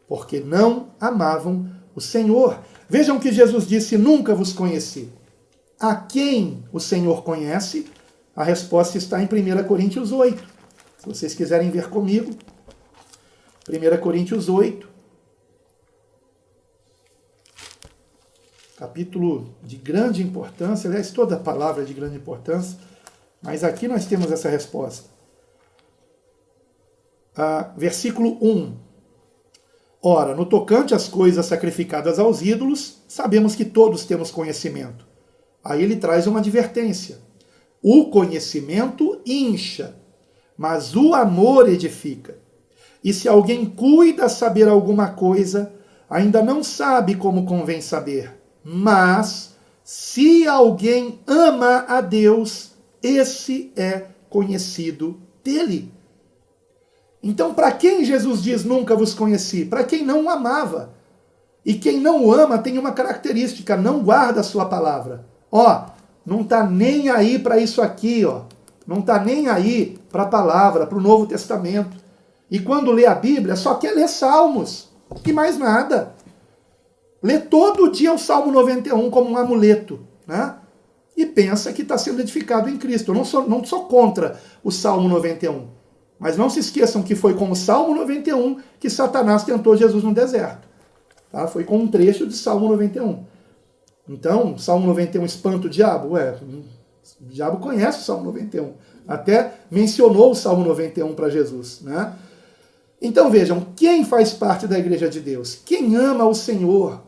porque não amavam o Senhor. Vejam que Jesus disse: nunca vos conheci. A quem o Senhor conhece? A resposta está em 1 Coríntios 8. Se vocês quiserem ver comigo, 1 Coríntios 8, capítulo de grande importância, aliás, toda a palavra é de grande importância, mas aqui nós temos essa resposta. Versículo 1. Ora, no tocante às coisas sacrificadas aos ídolos, sabemos que todos temos conhecimento. Aí ele traz uma advertência. O conhecimento incha, mas o amor edifica. E se alguém cuida saber alguma coisa, ainda não sabe como convém saber. Mas, se alguém ama a Deus, esse é conhecido dele. Então, para quem Jesus diz nunca vos conheci? Para quem não o amava. E quem não o ama tem uma característica: não guarda a sua palavra. Não está nem aí para isso aqui, não está nem aí para a palavra, para o Novo Testamento. E quando lê a Bíblia, só quer ler Salmos, e mais nada. Lê todo dia o Salmo 91 como um amuleto, né? E pensa que está sendo edificado em Cristo. Eu não sou contra o Salmo 91. Mas não se esqueçam que foi com o Salmo 91 que Satanás tentou Jesus no deserto. Tá? Foi com um trecho de Salmo 91. Então, Salmo 91 espanta o diabo? O diabo conhece o Salmo 91. Até mencionou o Salmo 91 para Jesus, né? Então vejam, quem faz parte da igreja de Deus? Quem ama o Senhor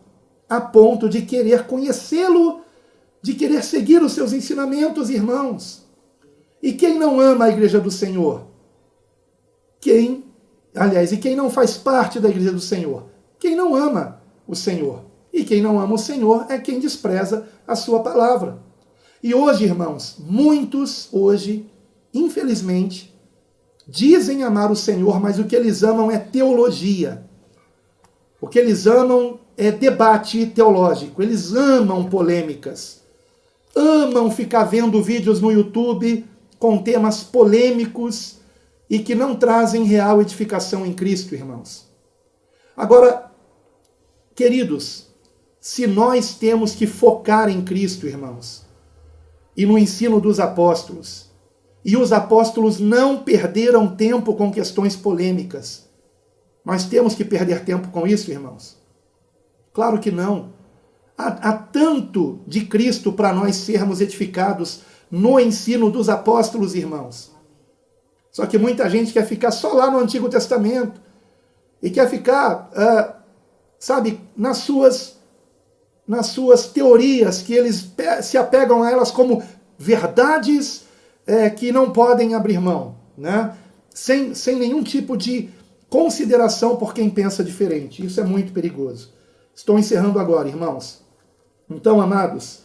a ponto de querer conhecê-lo, de querer seguir os seus ensinamentos, irmãos. E quem não ama a igreja do Senhor? E quem não faz parte da igreja do Senhor? Quem não ama o Senhor. E quem não ama o Senhor é quem despreza a sua palavra. E hoje, irmãos, muitos hoje, infelizmente, dizem amar o Senhor, mas o que eles amam é teologia. O que eles amam é debate teológico. Eles amam polêmicas. Amam ficar vendo vídeos no YouTube com temas polêmicos e que não trazem real edificação em Cristo, irmãos. Agora, queridos, se nós temos que focar em Cristo, irmãos, e no ensino dos apóstolos, e os apóstolos não perderam tempo com questões polêmicas, nós temos que perder tempo com isso, irmãos? Claro que não. Há tanto de Cristo para nós sermos edificados no ensino dos apóstolos, irmãos. Só que muita gente quer ficar só lá no Antigo Testamento e quer ficar, nas suas teorias, que eles se apegam a elas como verdades que não podem abrir mão, né? Sem nenhum tipo de consideração por quem pensa diferente. Isso é muito perigoso. Estou encerrando agora, irmãos. Então, amados,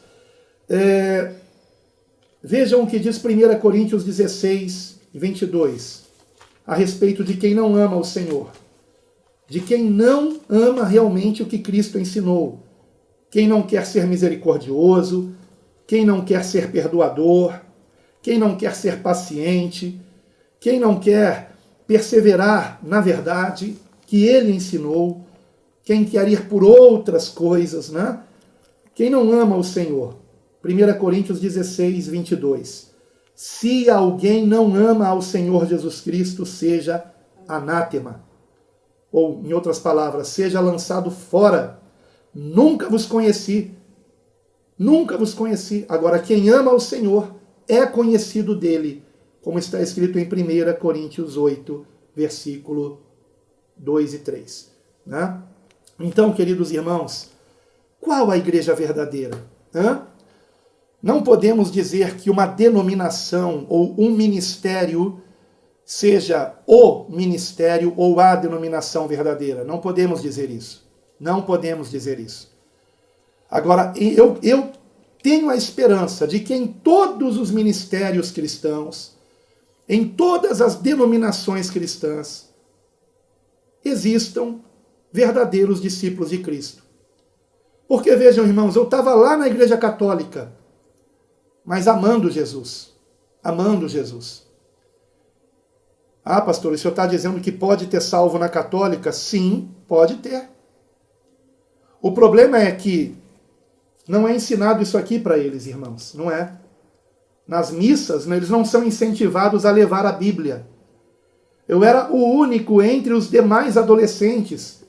vejam o que diz 1 Coríntios 16, 22, a respeito de quem não ama o Senhor, de quem não ama realmente o que Cristo ensinou, quem não quer ser misericordioso, quem não quer ser perdoador, quem não quer ser paciente, quem não quer perseverar na verdade que ele ensinou, quem quer ir por outras coisas, né? Quem não ama o Senhor. 1 Coríntios 16, 22. Se alguém não ama ao Senhor Jesus Cristo, seja anátema. Ou, em outras palavras, seja lançado fora. Nunca vos conheci. Nunca vos conheci. Agora, quem ama o Senhor é conhecido dele, como está escrito em 1 Coríntios 8, versículo 2 e 3. Né? Então, queridos irmãos, qual a igreja verdadeira? Não podemos dizer que uma denominação ou um ministério seja o ministério ou a denominação verdadeira. Não podemos dizer isso. Não podemos dizer isso. Agora, eu tenho a esperança de que em todos os ministérios cristãos, em todas as denominações cristãs, existam verdadeiros discípulos de Cristo. Porque, vejam, irmãos, eu estava lá na Igreja Católica, mas amando Jesus. Amando Jesus. Ah, pastor, o senhor está dizendo que pode ter salvo na Católica? Sim, pode ter. O problema é que não é ensinado isso aqui para eles, irmãos. Não é. Nas missas, eles não são incentivados a levar a Bíblia. Eu era o único entre os demais adolescentes,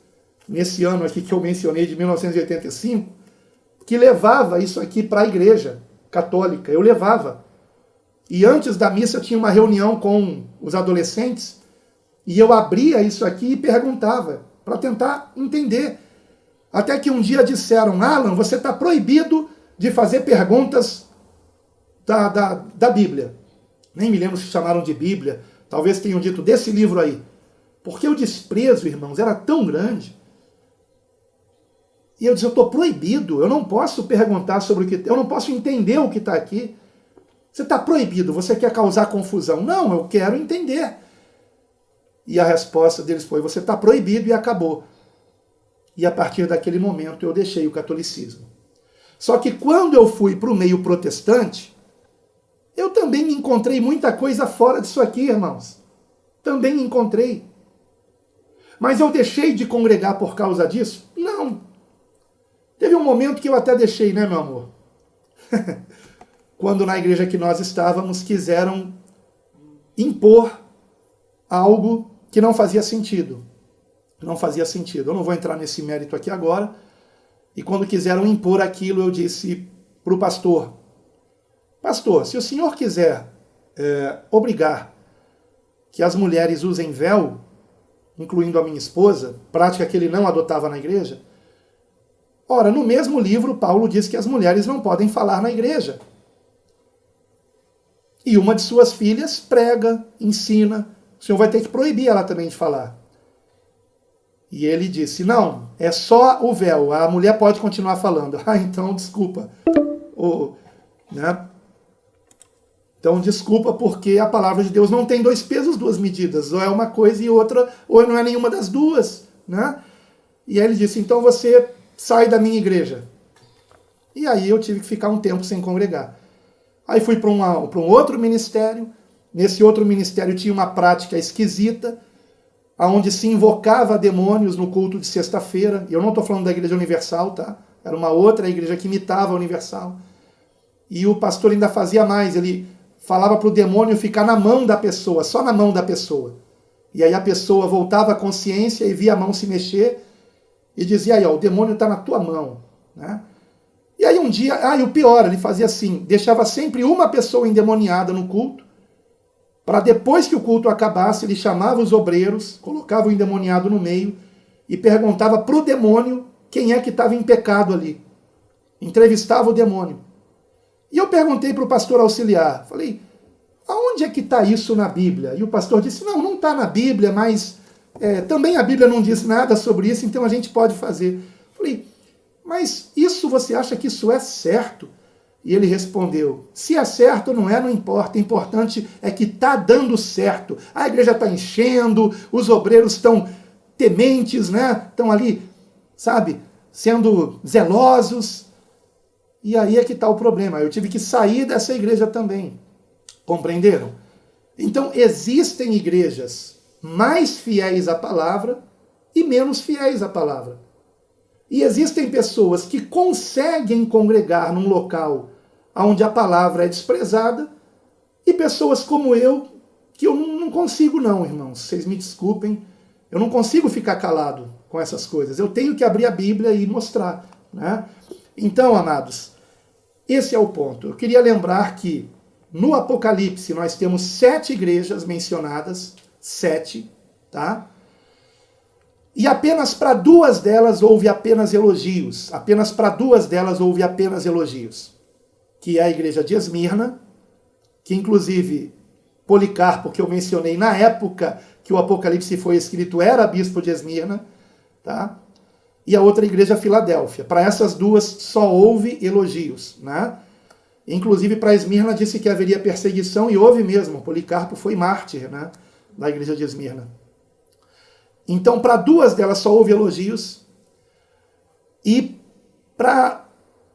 nesse ano aqui que eu mencionei, de 1985, que levava isso aqui para a igreja católica. Eu levava. E antes da missa tinha uma reunião com os adolescentes, e eu abria isso aqui e perguntava, para tentar entender. Até que um dia disseram, Alan, você está proibido de fazer perguntas da Bíblia. Nem me lembro se chamaram de Bíblia, talvez tenham dito desse livro aí. Porque o desprezo, irmãos, era tão grande. E eu disse, eu estou proibido, eu não posso perguntar sobre o que... Eu não posso entender o que está aqui. Você está proibido, você quer causar confusão. Não, eu quero entender. E a resposta deles foi, você está proibido e acabou. E a partir daquele momento eu deixei o catolicismo. Só que quando eu fui para o meio protestante, eu também encontrei muita coisa fora disso aqui, irmãos. Também encontrei. Mas eu deixei de congregar por causa disso? Não. Teve um momento que eu até deixei, né, meu amor? Quando na igreja que nós estávamos quiseram impor algo que não fazia sentido. Não fazia sentido. Eu não vou entrar nesse mérito aqui agora. E quando quiseram impor aquilo, eu disse para o pastor, pastor, se o senhor quiser obrigar que as mulheres usem véu, incluindo a minha esposa, prática que ele não adotava na igreja, ora, no mesmo livro, Paulo diz que as mulheres não podem falar na igreja. E uma de suas filhas prega, ensina, o senhor vai ter que proibir ela também de falar. E ele disse, não, é só o véu, a mulher pode continuar falando. Ah, então, desculpa. Né? Então, desculpa, porque a palavra de Deus não tem dois pesos, duas medidas. Ou é uma coisa e outra, ou não é nenhuma das duas. Né? E aí ele disse, então você sai da minha igreja. E aí eu tive que ficar um tempo sem congregar. Aí fui para um outro ministério. Nesse outro ministério tinha uma prática esquisita, onde se invocava demônios no culto de sexta-feira. Eu não estou falando da Igreja Universal, tá? Era uma outra igreja que imitava a Universal. E o pastor ainda fazia mais, ele falava para o demônio ficar na mão da pessoa, só na mão da pessoa. E aí a pessoa voltava à consciência e via a mão se mexer e dizia, aí ó, o demônio está na tua mão. Né? E aí um dia, e o pior, ele fazia assim, deixava sempre uma pessoa endemoniada no culto, para depois que o culto acabasse, ele chamava os obreiros, colocava o endemoniado no meio e perguntava para o demônio quem é que estava em pecado ali. Entrevistava o demônio. E eu perguntei para o pastor auxiliar, falei, aonde é que está isso na Bíblia? E o pastor disse, não está na Bíblia, mas também a Bíblia não diz nada sobre isso, então a gente pode fazer. Falei, mas isso você acha que isso é certo? E ele respondeu, se é certo ou não é, não importa, o importante é que está dando certo. A igreja está enchendo, os obreiros estão tementes, né? Estão ali, sabe, sendo zelosos. E aí é que está o problema. Eu tive que sair dessa igreja também. Compreenderam? Então existem igrejas mais fiéis à palavra e menos fiéis à palavra. E existem pessoas que conseguem congregar num local onde a palavra é desprezada, e pessoas como eu, que eu não consigo não, irmãos. Vocês me desculpem, eu não consigo ficar calado com essas coisas. Eu tenho que abrir a Bíblia e mostrar. Né? Então, amados, esse é o ponto. Eu queria lembrar que no Apocalipse nós temos 7 igrejas mencionadas, 7, tá? E apenas para 2 delas houve apenas elogios. Apenas para 2 delas houve apenas elogios. Que é a igreja de Esmirna, que inclusive Policarpo, que eu mencionei na época que o Apocalipse foi escrito, era bispo de Esmirna. Tá? e a outra igreja Filadélfia. Para essas duas só houve elogios, né? Inclusive para Esmirna disse que haveria perseguição, e houve mesmo. Policarpo foi mártir, né, da igreja de Esmirna. Então, para duas delas só houve elogios, e para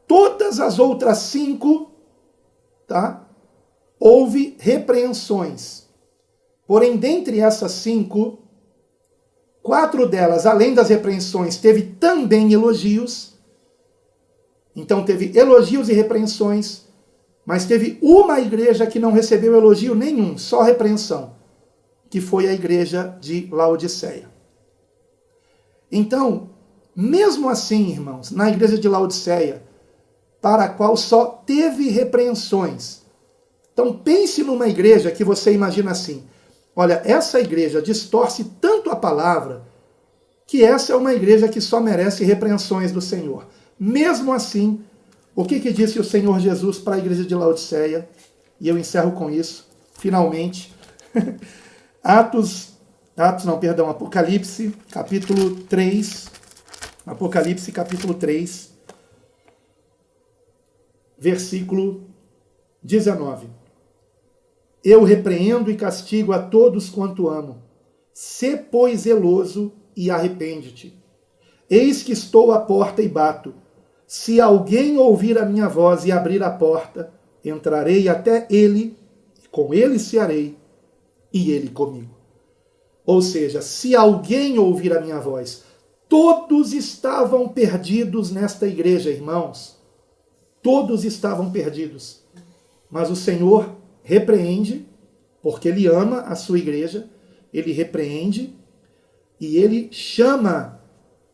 todas as outras 5, tá, houve repreensões. Porém, dentre essas 5, 4 delas, além das repreensões, teve também elogios. Então, teve elogios e repreensões, mas teve uma igreja que não recebeu elogio nenhum, só repreensão, que foi a igreja de Laodiceia. Então, mesmo assim, irmãos, na igreja de Laodiceia, para a qual só teve repreensões. Então, pense numa igreja que você imagina assim: olha, essa igreja distorce tanto a palavra que essa é uma igreja que só merece repreensões do Senhor. Mesmo assim, o que disse o Senhor Jesus para a igreja de Laodiceia? E eu encerro com isso, finalmente. Apocalipse, capítulo 3. Apocalipse, capítulo 3, versículo 19. Eu repreendo e castigo a todos quanto amo. Sê, pois, zeloso e arrepende-te. Eis que estou à porta e bato. Se alguém ouvir a minha voz e abrir a porta, entrarei até ele, com ele cearei, e ele comigo. Ou seja, se alguém ouvir a minha voz, todos estavam perdidos nesta igreja, irmãos. Todos estavam perdidos. Mas o Senhor repreende, porque Ele ama a sua igreja, Ele repreende, e Ele chama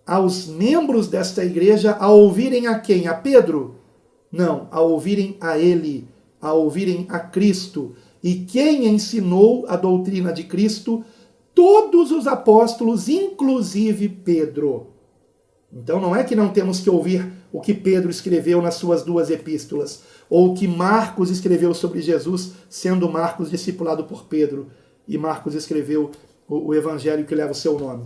aos membros desta igreja a ouvirem a quem? A Pedro? Não, a ouvirem a Ele, a ouvirem a Cristo. E quem ensinou a doutrina de Cristo? Todos os apóstolos, inclusive Pedro. Então não é que não temos que ouvir o que Pedro escreveu nas suas 2 epístolas, ou o que Marcos escreveu sobre Jesus, sendo Marcos discipulado por Pedro, e Marcos escreveu o evangelho que leva o seu nome.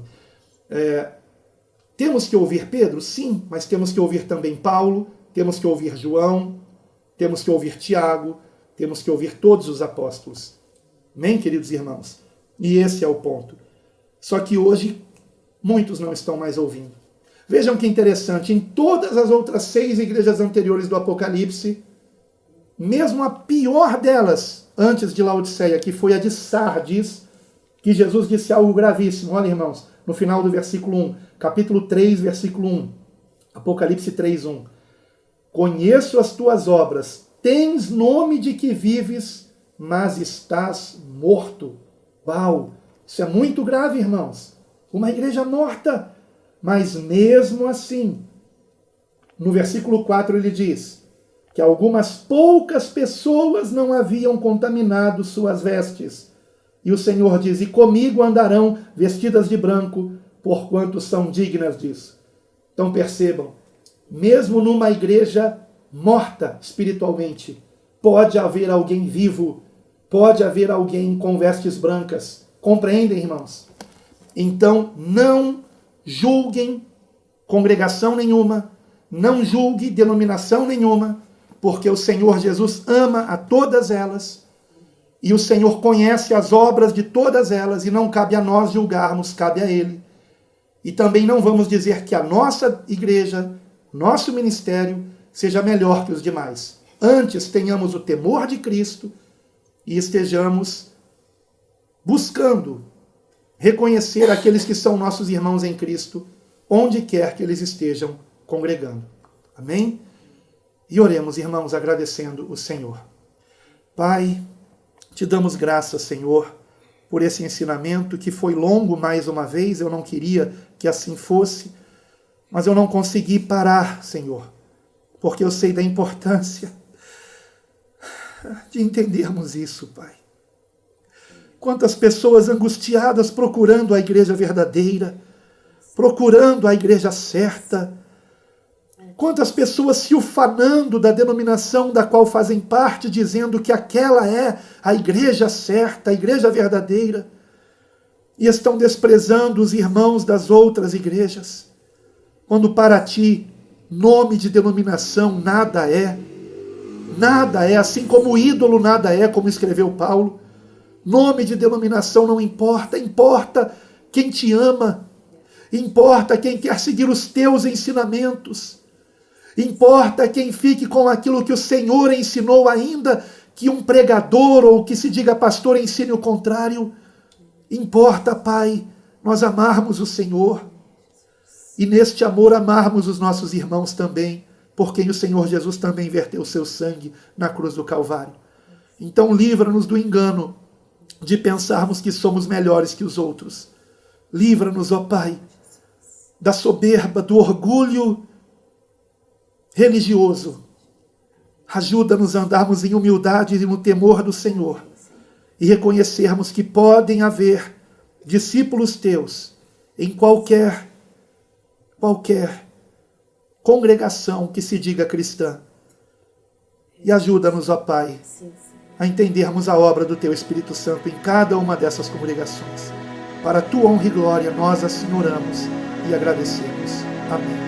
Temos que ouvir Pedro? Sim, mas temos que ouvir também Paulo, temos que ouvir João, temos que ouvir Tiago, temos que ouvir todos os apóstolos. Amém, queridos irmãos? E esse é o ponto. Só que hoje muitos não estão mais ouvindo. Vejam que interessante, em todas as outras 6 igrejas anteriores do Apocalipse, mesmo a pior delas, antes de Laodiceia, que foi a de Sardes, que Jesus disse algo gravíssimo. Olha, irmãos, no final do versículo 1, capítulo 3, versículo 1, Apocalipse 3, 1. Conheço as tuas obras, tens nome de que vives, mas estás morto. Uau, isso é muito grave, irmãos. Uma igreja morta. Mas mesmo assim, no versículo 4 ele diz que algumas poucas pessoas não haviam contaminado suas vestes. E o Senhor diz: e comigo andarão vestidas de branco, porquanto são dignas disso. Então percebam, mesmo numa igreja morta espiritualmente, pode haver alguém vivo, pode haver alguém com vestes brancas. Compreendem, irmãos? Então não julguem congregação nenhuma, não julgue denominação nenhuma, porque o Senhor Jesus ama a todas elas, e o Senhor conhece as obras de todas elas, e não cabe a nós julgarmos, cabe a Ele. E também não vamos dizer que a nossa igreja, nosso ministério, seja melhor que os demais. Antes, tenhamos o temor de Cristo e estejamos buscando reconhecer aqueles que são nossos irmãos em Cristo, onde quer que eles estejam congregando. Amém? E oremos, irmãos, agradecendo o Senhor. Pai, te damos graças, Senhor, por esse ensinamento que foi longo mais uma vez. Eu não queria que assim fosse, mas eu não consegui parar, Senhor, porque eu sei da importância de entendermos isso, Pai. Quantas pessoas angustiadas procurando a igreja verdadeira, procurando a igreja certa. Quantas pessoas se ufanando da denominação da qual fazem parte, dizendo que aquela é a igreja certa, a igreja verdadeira, e estão desprezando os irmãos das outras igrejas. quando para ti nome de denominação nada é, assim como ídolo nada é, como escreveu Paulo. Nome de denominação não importa, importa quem te ama, importa quem quer seguir os teus ensinamentos, importa quem fique com aquilo que o Senhor ensinou, ainda que um pregador ou que se diga pastor ensine o contrário. Importa, Pai, nós amarmos o Senhor e neste amor amarmos os nossos irmãos também, por quem o Senhor Jesus também verteu o seu sangue na cruz do Calvário. Então livra-nos do engano de pensarmos que somos melhores que os outros. Livra-nos, ó Pai, da soberba, do orgulho religioso. Ajuda-nos a andarmos em humildade e no temor do Senhor e reconhecermos que podem haver discípulos teus em qualquer congregação que se diga cristã. E ajuda-nos, ó Pai, a entendermos a obra do Teu Espírito Santo em cada uma dessas congregações. Para a Tua honra e glória, nós assim oramos e agradecemos. Amém.